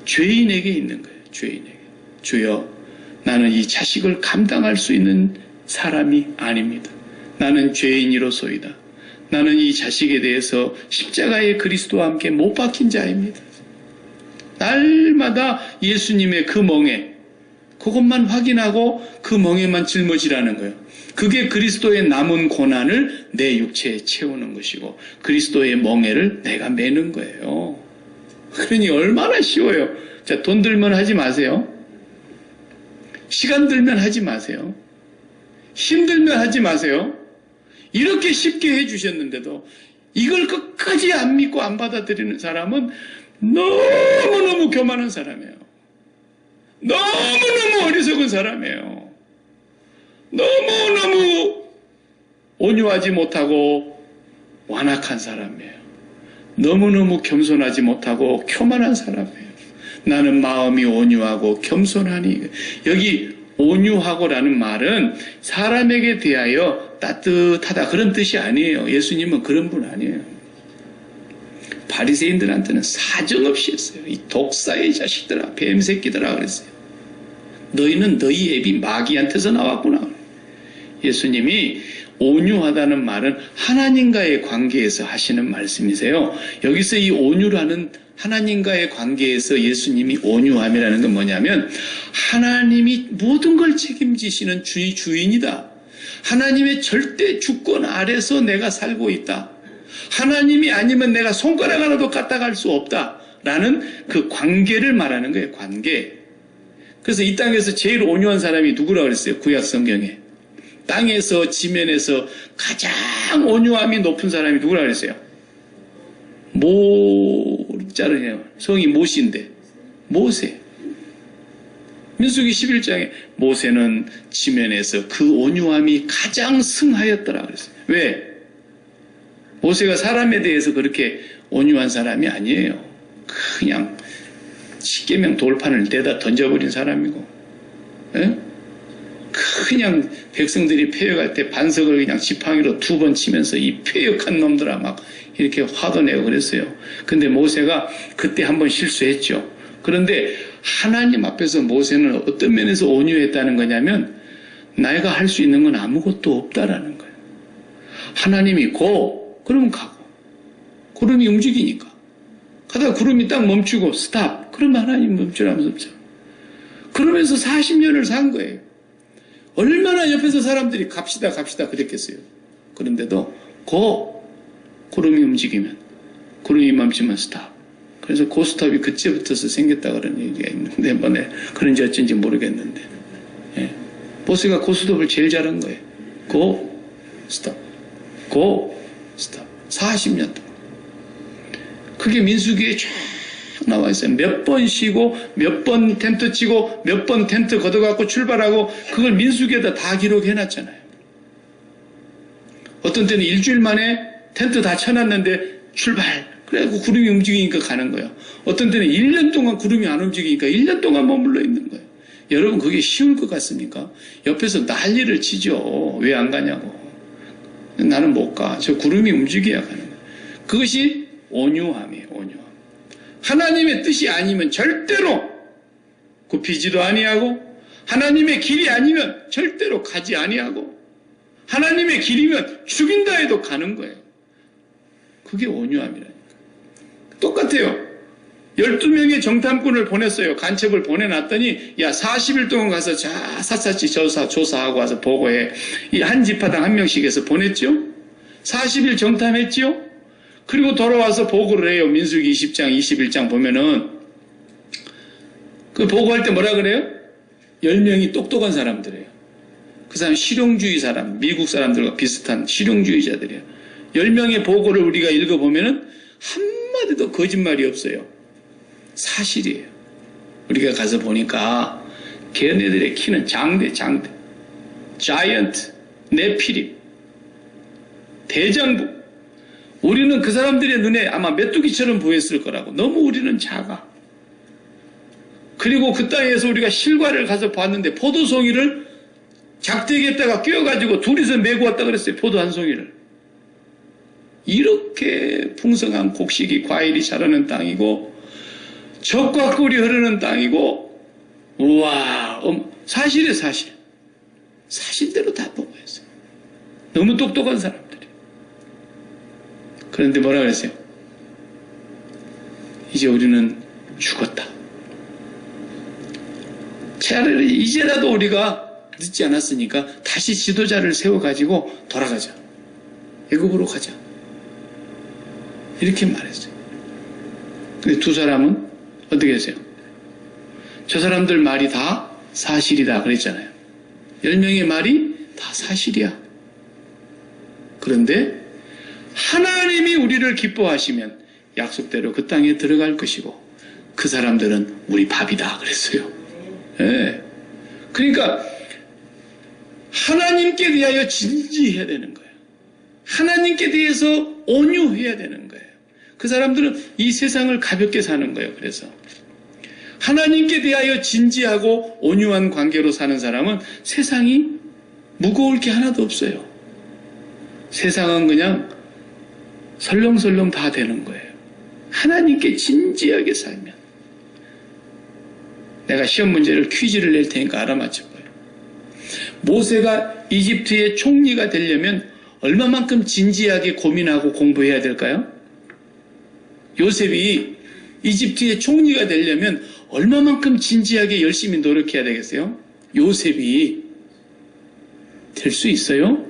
죄인에게 있는 거예요. 죄인에게. 주여, 나는 이 자식을 감당할 수 있는 사람이 아닙니다. 나는 죄인이로소이다. 나는 이 자식에 대해서 십자가의 그리스도와 함께 못 박힌 자입니다. 날마다 예수님의 그 멍에 그것만 확인하고 그 멍에만 짊어지라는 거예요. 그게 그리스도의 남은 고난을 내 육체에 채우는 것이고 그리스도의 멍에를 내가 매는 거예요. 그러니 얼마나 쉬워요. 자, 돈 들면 하지 마세요. 시간 들면 하지 마세요. 힘들면 하지 마세요. 이렇게 쉽게 해주셨는데도 이걸 끝까지 안 믿고 안 받아들이는 사람은 너무너무 교만한 사람이에요. 너무너무 어리석은 사람이에요. 너무너무 온유하지 못하고 완악한 사람이에요. 너무너무 겸손하지 못하고 교만한 사람이에요. 나는 마음이 온유하고 겸손하니. 여기 온유하고라는 말은 사람에게 대하여 따뜻하다 그런 뜻이 아니에요. 예수님은 그런 분 아니에요. 바리새인들한테는 사정없이 했어요. 이 독사의 자식들아, 뱀새끼들아 그랬어요. 너희는 너희 애비 마귀한테서 나왔구나. 예수님이 온유하다는 말은 하나님과의 관계에서 하시는 말씀이세요. 여기서 이 온유라는 하나님과의 관계에서 예수님이 온유함이라는 건 뭐냐면 하나님이 모든 걸 책임지시는 주인이다. 하나님의 절대 주권 아래서 내가 살고 있다. 하나님이 아니면 내가 손가락 하나도 갖다 갈 수 없다라는 그 관계를 말하는 거예요. 관계. 그래서 이 땅에서 제일 온유한 사람이 누구라고 그랬어요? 구약 성경에. 땅에서 지면에서 가장 온유함이 높은 사람이 누구라고 그랬어요? 모자르네요. 성이 모시인데 모세. 민수기 11장에 모세는 지면에서 그 온유함이 가장 승하였더라 그랬어요. 왜? 모세가 사람에 대해서 그렇게 온유한 사람이 아니에요. 그냥 십계명 돌판을 내다 던져버린 사람이고, 에? 그냥 백성들이 패역할 때 반석을 그냥 지팡이로 2번 치면서 이 패역한 놈들아 막 이렇게 화도 내고 그랬어요. 근데 모세가 그때 한번 실수했죠. 그런데 하나님 앞에서 모세는 어떤 면에서 온유했다는 거냐면 내가 할 수 있는 건 아무것도 없다라는 거예요. 하나님이 고 그러면 가고 구름이 움직이니까 가다가 구름이 딱 멈추고 스탑 그러면 하나님 멈추라면서 없죠. 그러면서 40년을 산 거예요. 얼마나 옆에서 사람들이 갑시다 그랬겠어요. 그런데도 구름이 움직이면 구름이 멈추면 스탑 그래서 고스톱이 그때부터서 생겼다 그런 얘기가 있는데, 그런지 어쩐지 모르겠는데. 예. 보스가 고스톱을 제일 잘한 거예요. 고, 스톱. 고, 스톱. 40년 동안. 그게 민수기에 쫙 나와 있어요. 몇 번 쉬고, 몇 번 텐트 치고, 몇 번 텐트 걷어갖고 출발하고, 그걸 민수기에다 다 기록해놨잖아요. 어떤 때는 일주일 만에 텐트 다 쳐놨는데 출발! 그래갖고 구름이 움직이니까 가는 거예요. 어떤 때는 1년 동안 구름이 안 움직이니까 1년 동안 머물러 있는 거예요. 여러분, 그게 쉬울 것 같습니까? 옆에서 난리를 치죠. 왜 안 가냐고. 나는 못 가. 저 구름이 움직여야 가는 거예요. 그것이 온유함이에요. 온유함. 하나님의 뜻이 아니면 절대로 굽히지도 아니하고, 하나님의 길이 아니면 절대로 가지 아니하고, 하나님의 길이면 죽인다 해도 가는 거예요. 그게 온유함이라니까. 똑같아요. 12명의 정탐꾼을 보냈어요. 간첩을 보내놨더니, 야, 40일 동안 가서 샅샅이 조사하고 와서 보고해. 이 한 지파당 한 명씩 해서 보냈죠? 40일 정탐했죠? 그리고 돌아와서 보고를 해요. 민수기 20장, 21장 보면은. 그 보고할 때 뭐라 그래요? 10명이 똑똑한 사람들이에요. 그 사람 실용주의 사람, 미국 사람들과 비슷한 실용주의자들이에요. 10명의 보고를 우리가 읽어보면은 한마디도 거짓말이 없어요. 사실이에요. 우리가 가서 보니까 걔네들의 키는 장대, 자이언트, 네피림, 대장부. 우리는 그 사람들의 눈에 아마 메뚜기처럼 보였을 거라고. 너무 우리는 작아. 그리고 그 땅에서 우리가 실과를 가서 봤는데 포도송이를 작대기에다가 끼워가지고 둘이서 메고 왔다 그랬어요. 포도 한 송이를. 이렇게 풍성한 곡식이, 과일이 자라는 땅이고, 젖과 꿀이 흐르는 땅이고, 우와, 사실이에요, 사실. 사실대로 다 보고했어요. 너무 똑똑한 사람들이. 그런데 뭐라 그랬어요? 이제 우리는 죽었다. 차라리 이제라도 우리가 늦지 않았으니까 다시 지도자를 세워가지고 돌아가자. 애굽으로 가자. 이렇게 말했어요. 근데 두 사람은 어떻게 했어요? 저 사람들 말이 다 사실이다 그랬잖아요. 10명의 말이 다 사실이야. 그런데 하나님이 우리를 기뻐하시면 약속대로 그 땅에 들어갈 것이고, 그 사람들은 우리 밥이다 그랬어요. 네. 그러니까 하나님께 대하여 진지해야 되는 거예요. 하나님께 대해서 온유해야 되는 거예요. 그 사람들은 이 세상을 가볍게 사는 거예요. 그래서 하나님께 대하여 진지하고 온유한 관계로 사는 사람은 세상이 무거울 게 하나도 없어요. 세상은 그냥 설렁설렁 다 되는 거예요. 하나님께 진지하게 살면. 내가 시험 문제를 퀴즈를 낼 테니까 알아맞혀봐요. 모세가 이집트의 총리가 되려면 얼마만큼 진지하게 고민하고 공부해야 될까요? 요셉이 이집트의 총리가 되려면 얼마만큼 진지하게 열심히 노력해야 되겠어요? 요셉이 될 수 있어요?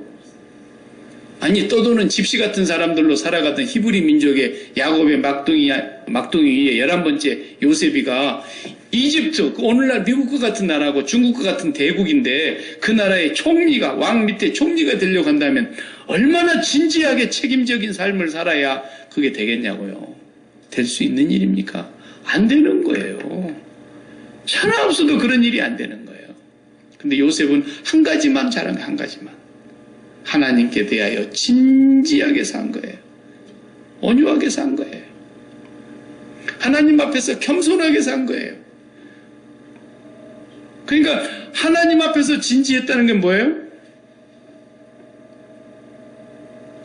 아니, 떠도는 집시 같은 사람들로 살아가던 히브리 민족의 야곱의 막둥이 위에 11번째 요셉이가 이집트, 오늘날 미국과 같은 나라고 중국과 같은 대국인데 그 나라의 총리가, 왕 밑에 총리가 되려고 한다면 얼마나 진지하게 책임적인 삶을 살아야 그게 되겠냐고요. 될 수 있는 일입니까? 안 되는 거예요. 천하 없어도 그런 일이 안 되는 거예요. 근데 요셉은 한 가지만 잘한 거예요. 한 가지만. 하나님께 대하여 진지하게 산 거예요. 온유하게 산 거예요. 하나님 앞에서 겸손하게 산 거예요. 그러니까 하나님 앞에서 진지했다는 게 뭐예요?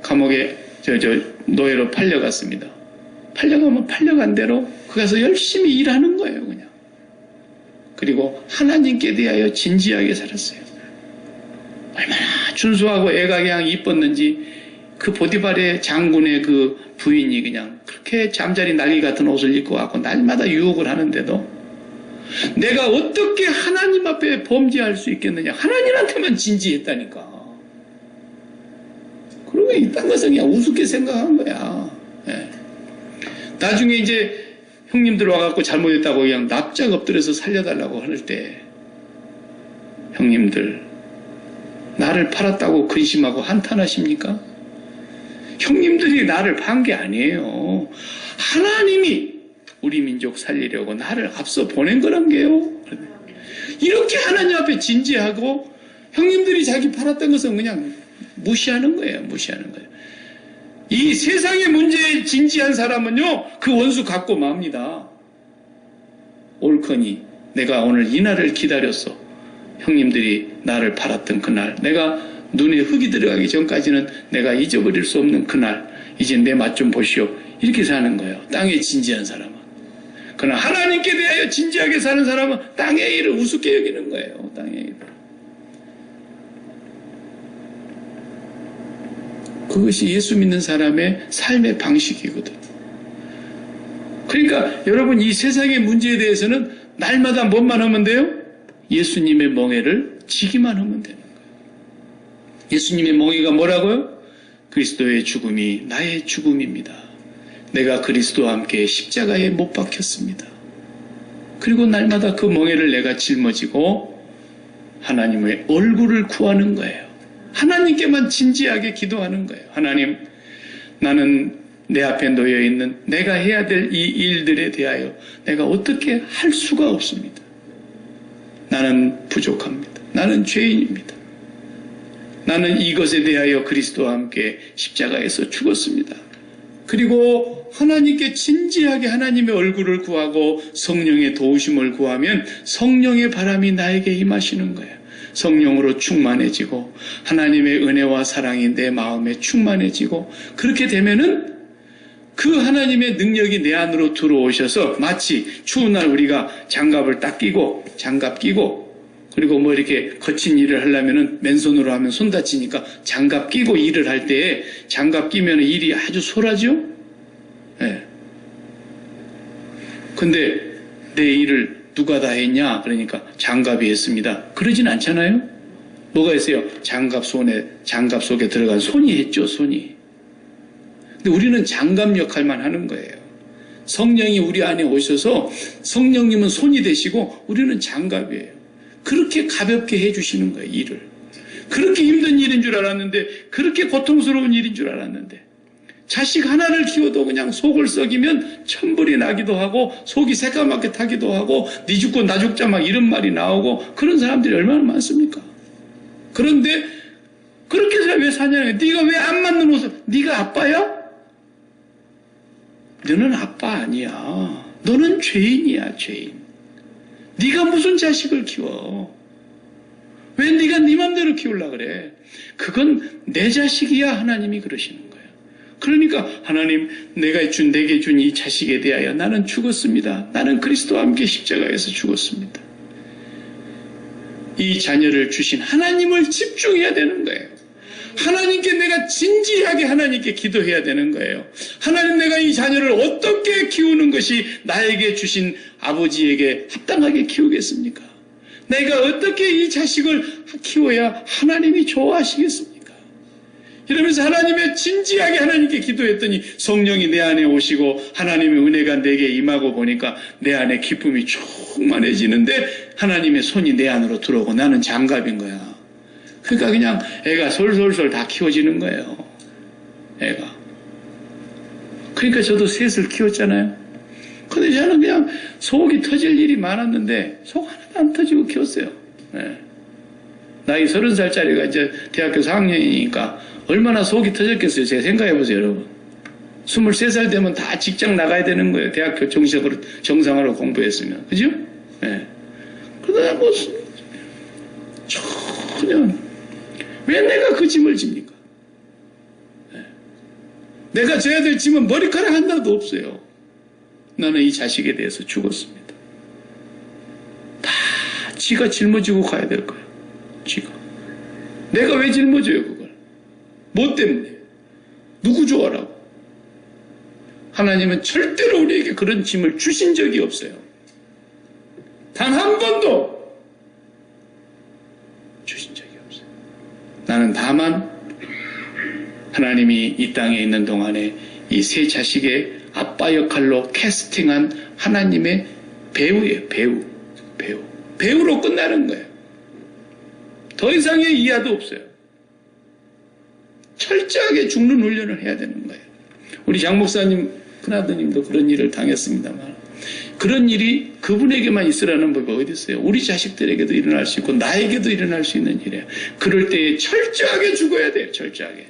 감옥에 노예로 팔려갔습니다. 팔려가면 팔려간 대로 그 가서 열심히 일하는 거예요. 그냥. 그리고 하나님께 대하여 진지하게 살았어요. 얼마나 준수하고 애가양 이뻤는지 그 보디발의 장군의 그 부인이 그냥 그렇게 잠자리 날개 같은 옷을 입고 와서 날마다 유혹을 하는데도 내가 어떻게 하나님 앞에 범죄할 수 있겠느냐. 하나님한테만 진지했다니까. 그러고 이딴 것은 그냥 우습게 생각한 거야. 예. 나중에 이제 형님들 와갖고 잘못했다고 그냥 납작 엎드려서 살려달라고 할 때, 형님들, 나를 팔았다고 근심하고 한탄하십니까? 형님들이 나를 판 게 아니에요. 하나님이 우리 민족 살리려고 나를 앞서 보낸 거란 게요. 이렇게 하나님 앞에 진지하고 형님들이 자기 팔았던 것은 그냥 무시하는 거예요. 무시하는 거예요. 이 세상의 문제에 진지한 사람은요, 그 원수 갖고 맙니다. 옳거니 내가 오늘 이날을 기다렸어. 형님들이 나를 팔았던 그날, 내가 눈에 흙이 들어가기 전까지는 내가 잊어버릴 수 없는 그날, 이제 내 맛 좀 보시오. 이렇게 사는 거예요. 땅에 진지한 사람은. 그러나 하나님께 대하여 진지하게 사는 사람은 땅의 일을 우습게 여기는 거예요. 땅의 일을. 그것이 예수 믿는 사람의 삶의 방식이거든. 그러니까 여러분, 이 세상의 문제에 대해서는 날마다 뭐만 하면 돼요? 예수님의 멍에를 지기만 하면 되는 거예요. 예수님의 멍에가 뭐라고요? 그리스도의 죽음이 나의 죽음입니다. 내가 그리스도와 함께 십자가에 못 박혔습니다. 그리고 날마다 그 멍에를 내가 짊어지고 하나님의 얼굴을 구하는 거예요. 하나님께만 진지하게 기도하는 거예요. 하나님, 나는 내 앞에 놓여 있는 내가 해야 될 이 일들에 대하여 내가 어떻게 할 수가 없습니다. 나는 부족합니다. 나는 죄인입니다. 나는 이것에 대하여 그리스도와 함께 십자가에서 죽었습니다. 그리고 하나님께 진지하게 하나님의 얼굴을 구하고 성령의 도우심을 구하면 성령의 바람이 나에게 임하시는 거예요. 성령으로 충만해지고 하나님의 은혜와 사랑이 내 마음에 충만해지고, 그렇게 되면은 그 하나님의 능력이 내 안으로 들어오셔서 마치 추운 날 우리가 장갑을 딱 끼고, 장갑 끼고, 그리고 뭐 이렇게 거친 일을 하려면은 맨손으로 하면 손 다치니까 장갑 끼고 일을 할 때에 장갑 끼면 일이 아주 소라죠? 예. 근데 내 일을 누가 다 했냐? 그러니까 장갑이 했습니다. 그러진 않잖아요? 뭐가 했어요? 장갑 속에 들어간 손이 했죠, 손이. 근데 우리는 장갑 역할만 하는 거예요. 성령이 우리 안에 오셔서 성령님은 손이 되시고 우리는 장갑이에요. 그렇게 가볍게 해주시는 거예요, 일을. 그렇게 힘든 일인 줄 알았는데, 그렇게 고통스러운 일인 줄 알았는데, 자식 하나를 키워도 그냥 속을 썩이면 천불이 나기도 하고 속이 새까맣게 타기도 하고 네 죽고 나 죽자 막 이런 말이 나오고, 그런 사람들이 얼마나 많습니까? 그런데 그렇게 해서 왜 사냐는 거예요. 네가 왜 안 맞는 옷을, 네가 아빠야? 너는 아빠 아니야. 너는 죄인이야, 죄인. 네가 무슨 자식을 키워? 왜 네가 네 맘대로 키우려고 그래? 그건 내 자식이야. 하나님이 그러시는 거예요. 그러니까 하나님, 내게 준 이 자식에 대하여 나는 죽었습니다. 나는 그리스도와 함께 십자가에서 죽었습니다. 이 자녀를 주신 하나님을 집중해야 되는 거예요. 하나님께 내가 진지하게 하나님께 기도해야 되는 거예요. 하나님, 내가 이 자녀를 어떻게 키우는 것이 나에게 주신 아버지에게 합당하게 키우겠습니까? 내가 어떻게 이 자식을 키워야 하나님이 좋아하시겠습니까? 이러면서 하나님의 진지하게 하나님께 기도했더니 성령이 내 안에 오시고 하나님의 은혜가 내게 임하고 보니까 내 안에 기쁨이 충만해지는데 하나님의 손이 내 안으로 들어오고 나는 장갑인 거야. 그러니까 그냥 애가 솔솔솔 다 키워지는 거예요. 애가. 그러니까 저도 셋을 키웠잖아요. 근데 저는 그냥 속이 터질 일이 많았는데 속 하나도 안 터지고 키웠어요. 네. 나이 30살짜리가 이제 대학교 4학년이니까 얼마나 속이 터졌겠어요. 제가 생각해보세요, 여러분. 23살 되면 다 직장 나가야 되는 거예요. 대학교 정상으로 공부했으면. 그죠? 네. 그러다 뭐 전혀 왜 내가 그 짐을 집니까? 네. 내가 져야 될 짐은 머리카락 하나도 없어요. 나는 이 자식에 대해서 죽었습니다. 다 지가 짊어지고 가야 될 거예요. 지가. 내가 왜 짊어져요, 그걸? 뭐 때문에? 누구 좋아라고? 하나님은 절대로 우리에게 그런 짐을 주신 적이 없어요. 단 한 번도 주신 적이 없어요. 나는 다만 하나님이 이 땅에 있는 동안에 이 세 자식의 아빠 아빠 역할로 캐스팅한 하나님의 배우예요. 배우로 끝나는 거예요. 더 이상의 이하도 없어요. 철저하게 죽는 훈련을 해야 되는 거예요. 우리 장 목사님, 큰아드님도 그런 일을 당했습니다만, 그런 일이 그분에게만 있으라는 법이 어디 있어요? 우리 자식들에게도 일어날 수 있고 나에게도 일어날 수 있는 일이에요. 그럴 때에 철저하게 죽어야 돼요. 철저하게.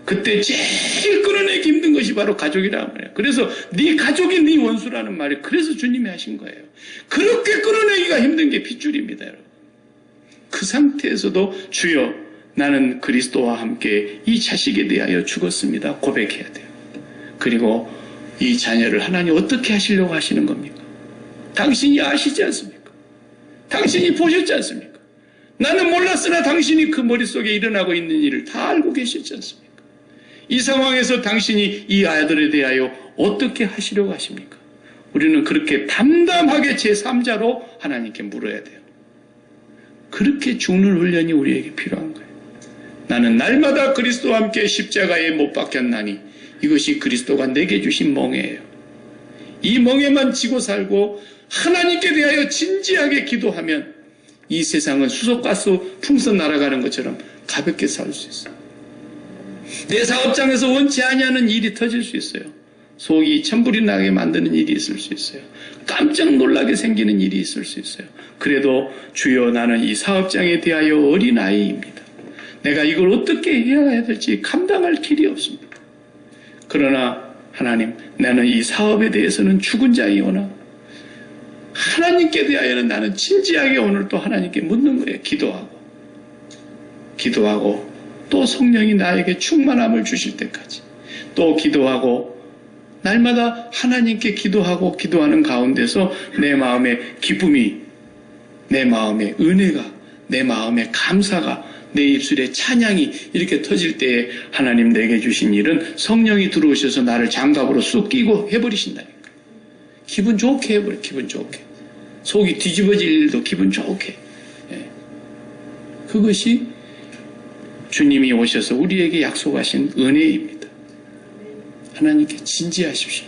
그때 제일 끌어내기 힘든 것이 바로 가족이라는 말이에요. 그래서 네 가족이 네 원수라는 말이 그래서 주님이 하신 거예요. 그렇게 끌어내기가 힘든 게 핏줄입니다, 여러분. 그 상태에서도 주여 나는 그리스도와 함께 이 자식에 대하여 죽었습니다. 고백해야 돼요. 그리고 이 자녀를 하나님 어떻게 하시려고 하시는 겁니까? 당신이 아시지 않습니까? 당신이 보셨지 않습니까? 나는 몰랐으나 당신이 그 머릿속에 일어나고 있는 일을 다 알고 계셨지 않습니까? 이 상황에서 당신이 이 아들에 대하여 어떻게 하시려고 하십니까? 우리는 그렇게 담담하게 제3자로 하나님께 물어야 돼요. 그렇게 죽는 훈련이 우리에게 필요한 거예요. 나는 날마다 그리스도와 함께 십자가에 못 박혔나니 이것이 그리스도가 내게 주신 멍에예요. 이 멍에만 지고 살고 하나님께 대하여 진지하게 기도하면 이 세상은 수소가스 풍선 날아가는 것처럼 가볍게 살 수 있어요. 내 사업장에서 원치 아니하는 일이 터질 수 있어요. 속이 천불이 나게 만드는 일이 있을 수 있어요. 깜짝 놀라게 생기는 일이 있을 수 있어요. 그래도 주여 나는 이 사업장에 대하여 어린아이입니다. 내가 이걸 어떻게 해야 될지 감당할 길이 없습니다. 그러나 하나님, 나는 이 사업에 대해서는 죽은 자이오나 하나님께 대하여는 나는 진지하게 오늘 또 하나님께 묻는 거예요. 기도하고 또 성령이 나에게 충만함을 주실 때까지 또 기도하고 날마다 하나님께 기도하고 기도하는 가운데서 내 마음의 기쁨이, 내 마음의 은혜가, 내 마음의 감사가, 내 입술에 찬양이 이렇게 터질 때에 하나님 내게 주신 일은 성령이 들어오셔서 나를 장갑으로 쑥 끼고 해버리신다니까. 기분 좋게 해버려. 기분 좋게. 속이 뒤집어질 일도 기분 좋게. 그것이 주님이 오셔서 우리에게 약속하신 은혜입니다. 하나님께 진지하십시오.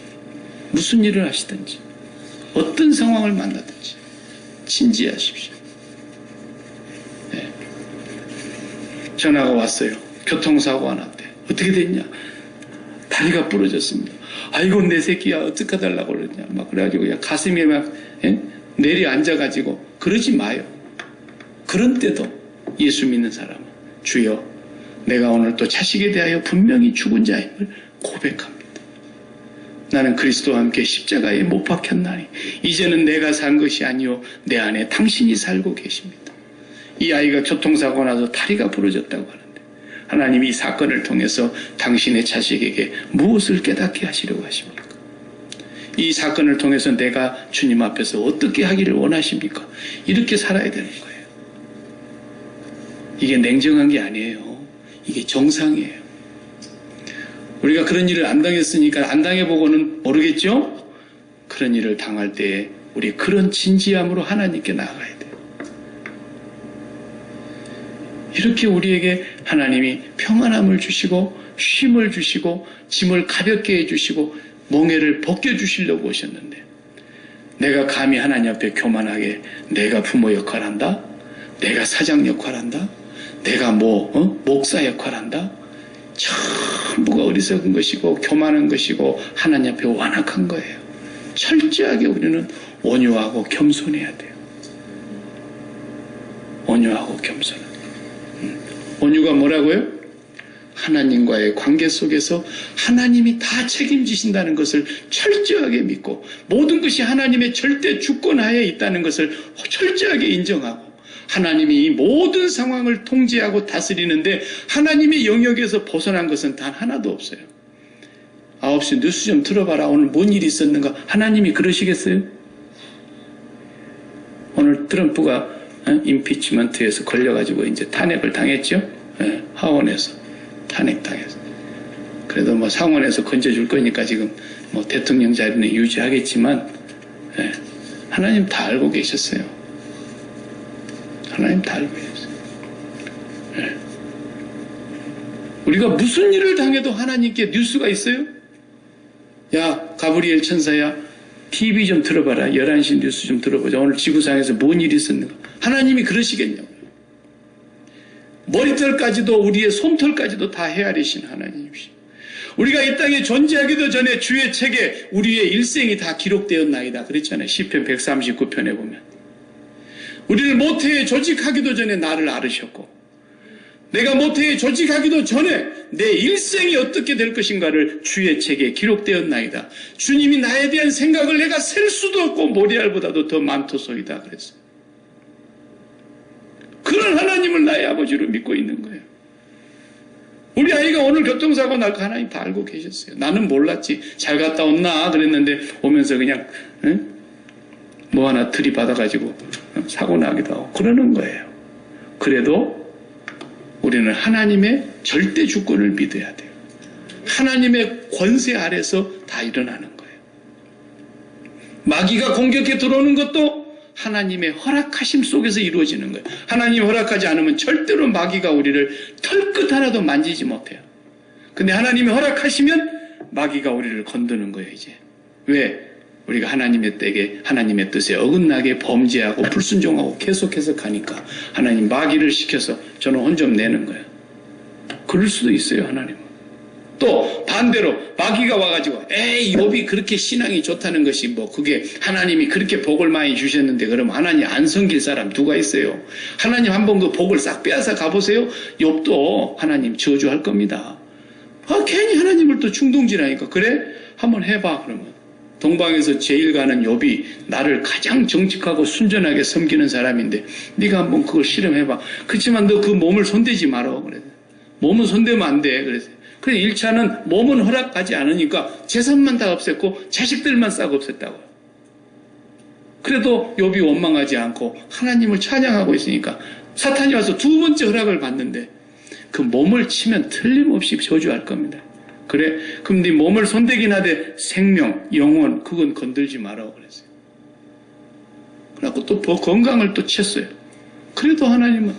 무슨 일을 하시든지 어떤 상황을 만나든지 진지하십시오. 전화가 왔어요. 교통사고가 났대. 어떻게 됐냐? 다리가 부러졌습니다. 아이고 내 새끼야 어떻게 해달라고 그러냐. 막 그래가지고 그냥 가슴에 막 내려앉아가지고 그러지 마요. 그런 때도 예수 믿는 사람은 주여 내가 오늘 또 자식에 대하여 분명히 죽은 자임을 고백합니다. 나는 그리스도와 함께 십자가에 못 박혔나니 이제는 내가 산 것이 아니요 내 안에 당신이 살고 계십니다. 이 아이가 교통사고 나서 다리가 부러졌다고 하는데 하나님이 이 사건을 통해서 당신의 자식에게 무엇을 깨닫게 하시려고 하십니까? 이 사건을 통해서 내가 주님 앞에서 어떻게 하기를 원하십니까? 이렇게 살아야 되는 거예요. 이게 냉정한 게 아니에요. 이게 정상이에요. 우리가 그런 일을 안 당했으니까 안 당해보고는 모르겠죠? 그런 일을 당할 때 우리 그런 진지함으로 하나님께 나아가야 돼요. 이렇게 우리에게 하나님이 평안함을 주시고 쉼을 주시고 짐을 가볍게 해주시고 멍에를 벗겨주시려고 오셨는데 내가 감히 하나님 앞에 교만하게 내가 부모 역할한다? 내가 사장 역할한다? 내가 목사 역할한다? 전부가 어리석은 것이고 교만한 것이고 하나님 앞에 완악한 거예요. 철저하게 우리는 온유하고 겸손해야 돼요. 온유하고 겸손하고. 온유가 뭐라고요? 하나님과의 관계 속에서 하나님이 다 책임지신다는 것을 철저하게 믿고 모든 것이 하나님의 절대 주권하에 있다는 것을 철저하게 인정하고 하나님이 이 모든 상황을 통제하고 다스리는데 하나님의 영역에서 벗어난 것은 단 하나도 없어요. 9시 뉴스 좀 들어봐라. 오늘 뭔 일이 있었는가? 하나님이 그러시겠어요? 오늘 트럼프가 임피치먼트에서 걸려가지고 이제 탄핵을 당했죠? 하원에서 탄핵당해서. 그래도 뭐 상원에서 건져줄 거니까 지금 뭐 대통령 자리는 유지하겠지만 하나님 다 알고 계셨어요. 하나님 다 알고 계셨어요. 우리가 무슨 일을 당해도 하나님께 뉴스가 있어요? 야, 가브리엘 천사야, TV 좀 들어봐라. 11시 뉴스 좀 들어보자. 오늘 지구상에서 뭔 일이 있었는가. 하나님이 그러시겠냐고요. 머리털까지도 우리의 솜털까지도 다 헤아리신 하나님이시. 우리가 이 땅에 존재하기도 전에 주의 책에 우리의 일생이 다 기록되었나이다. 그랬잖아요. 시편 139편에 보면. 우리를 모태에 조직하기도 전에 나를 알으셨고, 내가 모태에 조직하기도 전에 내 일생이 어떻게 될 것인가를 주의 책에 기록되었나이다. 주님이 나에 대한 생각을 내가 셀 수도 없고 모리알보다도 더 많도소이다. 그랬어요. 그런 하나님을 나의 아버지로 믿고 있는 거예요. 우리 아이가 오늘 교통사고 날까 하나님 다 알고 계셨어요. 나는 몰랐지. 잘 갔다 왔나 그랬는데 오면서 그냥 뭐 하나 들이받아가지고 사고 나기도 하고 그러는 거예요. 그래도 우리는 하나님의 절대 주권을 믿어야 돼요. 하나님의 권세 아래서 다 일어나는 거예요. 마귀가 공격해 들어오는 것도 하나님의 허락하심 속에서 이루어지는 거예요. 하나님이 허락하지 않으면 절대로 마귀가 우리를 털끝 하나도 만지지 못해요. 근데 하나님이 허락하시면 마귀가 우리를 건드는 거예요, 이제. 왜? 우리가 하나님의 때에 하나님의 뜻에 어긋나게 범죄하고 불순종하고 계속해서 가니까 하나님 마귀를 시켜서 저는 혼 좀 내는 거예요. 그럴 수도 있어요, 하나님은. 또 반대로 마귀가 와가지고 에이 욥이 그렇게 신앙이 좋다는 것이 뭐 그게 하나님이 그렇게 복을 많이 주셨는데 그럼 하나님 안 섬길 사람 누가 있어요? 하나님 한번 그 복을 싹 빼앗아 가보세요. 욥도 하나님 저주할 겁니다. 괜히 하나님을 또 충동질하니까 그래? 한번 해봐. 그러면 동방에서 제일 가는 욥이 나를 가장 정직하고 순전하게 섬기는 사람인데 네가 한번 그걸 실험해봐. 그렇지만 너 그 몸을 손대지 마라. 그래. 몸은 손대면 안 돼. 그래서 1차는 몸은 허락하지 않으니까 재산만 다 없앴고 자식들만 싹 없앴다고요. 그래도 욥이 원망하지 않고 하나님을 찬양하고 있으니까 사탄이 와서 두 번째 허락을 받는데 그 몸을 치면 틀림없이 저주할 겁니다. 그래? 그럼 네 몸을 손대긴 하되 생명, 영혼 그건 건들지 말라고 그랬어요. 그래갖고 또 건강을 또 쳤어요. 그래도 하나님은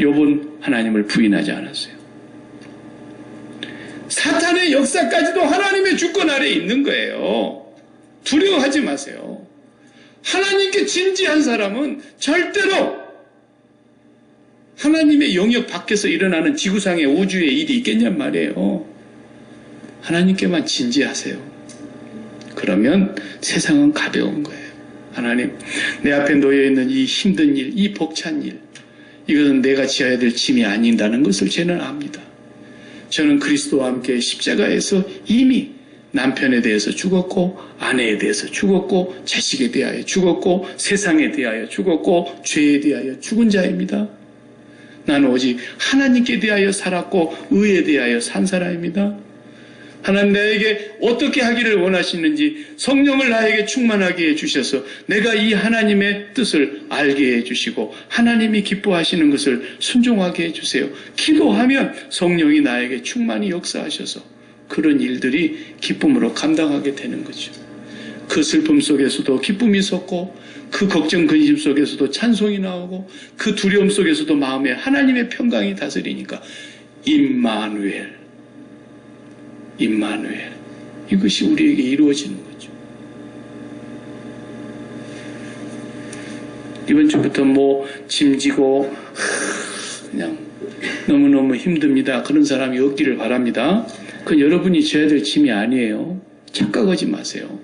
욥은 하나님을 부인하지 않았어요. 사탄의 역사까지도 하나님의 주권 아래에 있는 거예요. 두려워하지 마세요. 하나님께 진지한 사람은 절대로 하나님의 영역 밖에서 일어나는 지구상의 우주의 일이 있겠냔 말이에요. 하나님께만 진지하세요. 그러면 세상은 가벼운 거예요. 하나님, 내 앞에 놓여있는 이 힘든 일, 이 벅찬 일, 이것은 내가 지어야 될 짐이 아닌다는 것을 저는 압니다. 저는 그리스도와 함께 십자가에서 이미 남편에 대해서 죽었고 아내에 대해서 죽었고 자식에 대하여 죽었고 세상에 대하여 죽었고 죄에 대하여 죽은 자입니다. 나는 오직 하나님께 대하여 살았고 의에 대하여 산 사람입니다. 하나님 나에게 어떻게 하기를 원하시는지 성령을 나에게 충만하게 해주셔서 내가 이 하나님의 뜻을 알게 해주시고 하나님이 기뻐하시는 것을 순종하게 해주세요. 기도하면 성령이 나에게 충만히 역사하셔서 그런 일들이 기쁨으로 감당하게 되는 거죠. 그 슬픔 속에서도 기쁨이 섰고 그 걱정 근심 속에서도 찬송이 나오고 그 두려움 속에서도 마음에 하나님의 평강이 다스리니까 임마누엘 이것이 우리에게 이루어지는 거죠. 이번 주부터 뭐 짐지고 그냥 너무너무 힘듭니다. 그런 사람이 없기를 바랍니다. 그건 여러분이 져야 될 짐이 아니에요. 착각하지 마세요.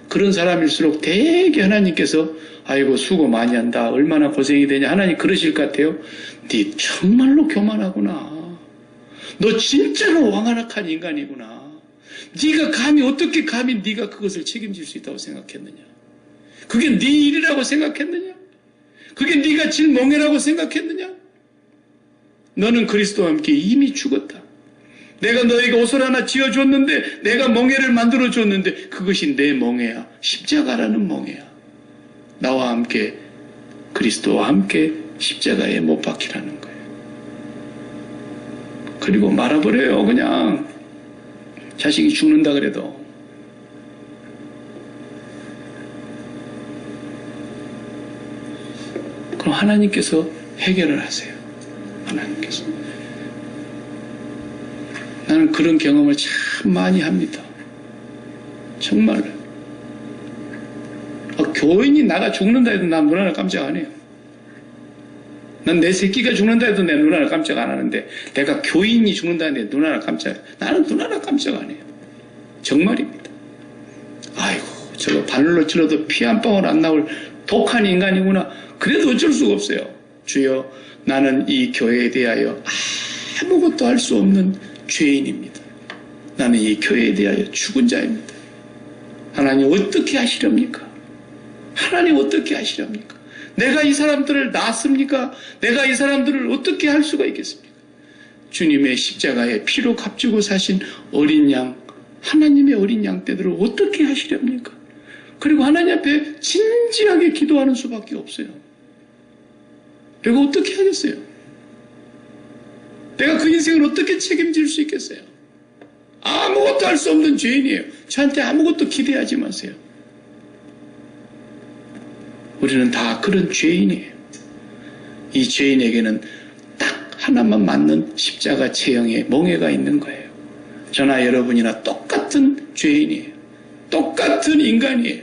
그런 사람일수록 되게 하나님께서 아이고 수고 많이 한다. 얼마나 고생이 되냐. 하나님 그러실 것 같아요. 네 정말로 교만하구나. 너 진짜로 왕하락한 인간이구나. 네가 어떻게 감히 네가 그것을 책임질 수 있다고 생각했느냐. 그게 네 일이라고 생각했느냐. 그게 네가 질 멍해라고 생각했느냐. 너는 그리스도와 함께 이미 죽었다. 내가 너에게 옷을 하나 지어줬는데 내가 멍해를 만들어줬는데 그것이 내 멍해야. 십자가라는 멍해야. 나와 함께 그리스도와 함께 십자가에 못 박히라는 거예요. 그리고 말아버려요. 그냥 자식이 죽는다 그래도. 그럼 하나님께서 해결을 하세요. 하나님께서. 나는 그런 경험을 참 많이 합니다. 정말로. 교인이 나가 죽는다 해도 난 눈 하나 깜짝 안 해요. 난 내 새끼가 죽는다 해도 내 눈 하나 깜짝 안 하는데, 내가 교인이 죽는다 해도 눈 하나 깜짝, 나는 눈 하나 깜짝 안 해요. 정말입니다. 아이고, 저거 바늘로 찔러도 피 한 방울 안 나올 독한 인간이구나. 그래도 어쩔 수가 없어요. 주여, 나는 이 교회에 대하여 아무것도 할 수 없는 죄인입니다. 나는 이 교회에 대하여 죽은 자입니다. 하나님 어떻게 하시렵니까? 하나님 어떻게 하시렵니까? 내가 이 사람들을 낳았습니까? 내가 이 사람들을 어떻게 할 수가 있겠습니까? 주님의 십자가에 피로 값주고 사신 어린 양, 하나님의 어린 양떼들을 어떻게 하시렵니까? 그리고 하나님 앞에 진지하게 기도하는 수밖에 없어요. 내가 어떻게 하겠어요? 내가 그 인생을 어떻게 책임질 수 있겠어요? 아무것도 할 수 없는 죄인이에요. 저한테 아무것도 기대하지 마세요. 우리는 다 그런 죄인이에요. 이 죄인에게는 딱 하나만 맞는 십자가 체형의 멍에가 있는 거예요. 저나 여러분이나 똑같은 죄인이에요. 똑같은 인간이에요.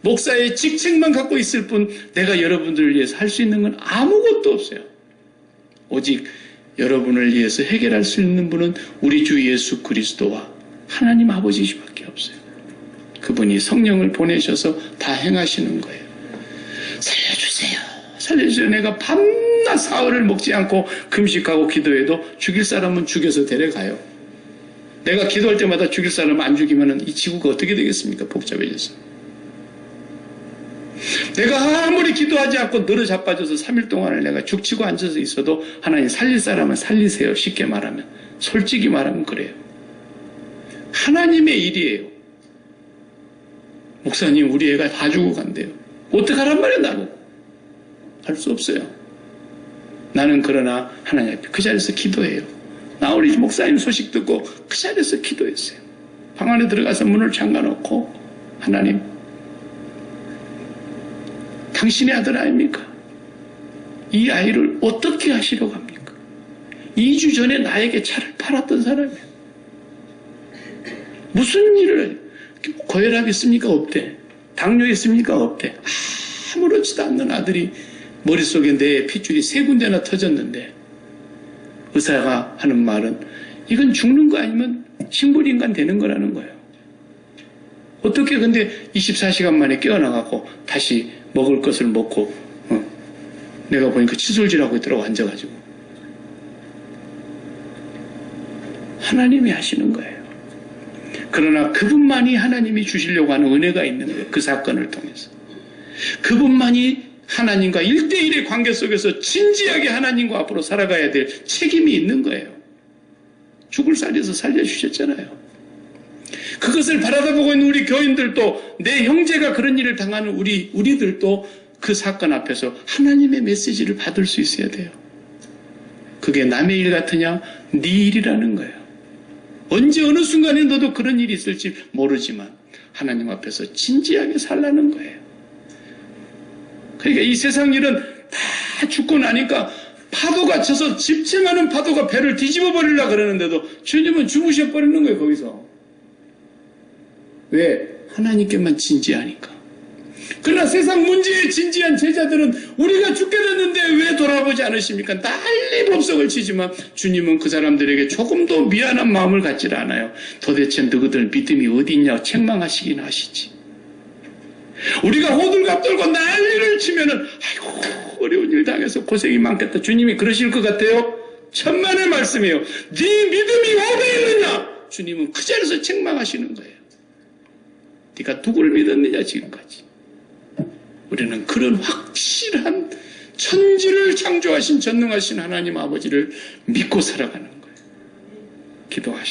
목사의 직책만 갖고 있을 뿐 내가 여러분들을 위해서 할 수 있는 건 아무것도 없어요. 오직 여러분을 위해서 해결할 수 있는 분은 우리 주 예수 그리스도와 하나님 아버지밖에 없어요. 그분이 성령을 보내셔서 다 행하시는 거예요. 살려주세요. 살려주세요. 내가 밤낮 사흘을 먹지 않고 금식하고 기도해도 죽일 사람은 죽여서 데려가요. 내가 기도할 때마다 죽일 사람 안 죽이면 이 지구가 어떻게 되겠습니까? 복잡해져서. 내가 아무리 기도하지 않고 늘어 자빠져서 3일 동안을 내가 죽치고 앉아서 있어도 하나님 살릴 사람은 살리세요. 쉽게 말하면. 솔직히 말하면 그래요. 하나님의 일이에요. 목사님 우리 애가 다 죽어간대요. 어떡하란 말이야 나는. 할 수 없어요. 나는 그러나 하나님 앞에 그 자리에서 기도해요. 나 우리 목사님 소식 듣고 그 자리에서 기도했어요. 방 안에 들어가서 문을 잠가놓고 하나님 당신의 아들 아닙니까? 이 아이를 어떻게 하시려고 합니까? 2주 전에 나에게 차를 팔았던 사람이에요. 무슨 일을 고혈압 있습니까? 없대. 당뇨 있습니까? 없대. 아무렇지도 않는 아들이 머릿속에 내 핏줄이 3군데나 터졌는데 의사가 하는 말은 이건 죽는 거 아니면 식물인간 되는 거라는 거예요. 어떻게 근데 24시간 만에 깨어나갖고 다시 먹을 것을 먹고 내가 보니까 칫솔질하고 있더라고 앉아가지고. 하나님이 하시는 거예요. 그러나 그분만이 하나님이 주시려고 하는 은혜가 있는 거예요. 그 사건을 통해서. 그분만이 하나님과 1대1의 관계 속에서 진지하게 하나님과 앞으로 살아가야 될 책임이 있는 거예요. 죽을 살려서 살려주셨잖아요. 그것을 바라다보고 있는 우리 교인들도 내 형제가 그런 일을 당하는 우리들도 그 사건 앞에서 하나님의 메시지를 받을 수 있어야 돼요. 그게 남의 일 같으냐? 네 일이라는 거예요. 언제 어느 순간에 너도 그런 일이 있을지 모르지만 하나님 앞에서 진지하게 살라는 거예요. 그러니까 이 세상 일은 다 죽고 나니까 파도가 쳐서 집채많은 파도가 배를 뒤집어 버리려고 그러는데도 주님은 주무셔 버리는 거예요. 거기서. 왜? 하나님께만 진지하니까. 그러나 세상 문제에 진지한 제자들은 우리가 죽게 됐는데 왜 돌아보지 않으십니까? 난리 법석을 치지만 주님은 그 사람들에게 조금도 미안한 마음을 갖질 않아요. 도대체 너희들 믿음이 어디 있냐고 책망하시긴 하시지. 우리가 호들갑 떨고 난리를 치면은 아이고 어려운 일 당해서 고생이 많겠다. 주님이 그러실 것 같아요? 천만의 말씀이에요. 네 믿음이 어디 있느냐? 주님은 그 자리에서 책망하시는 거예요. 네가 누구를 믿었느냐 지금까지. 우리는 그런 확실한 천지를 창조하신 전능하신 하나님 아버지를 믿고 살아가는 거예요. 기도하십시오.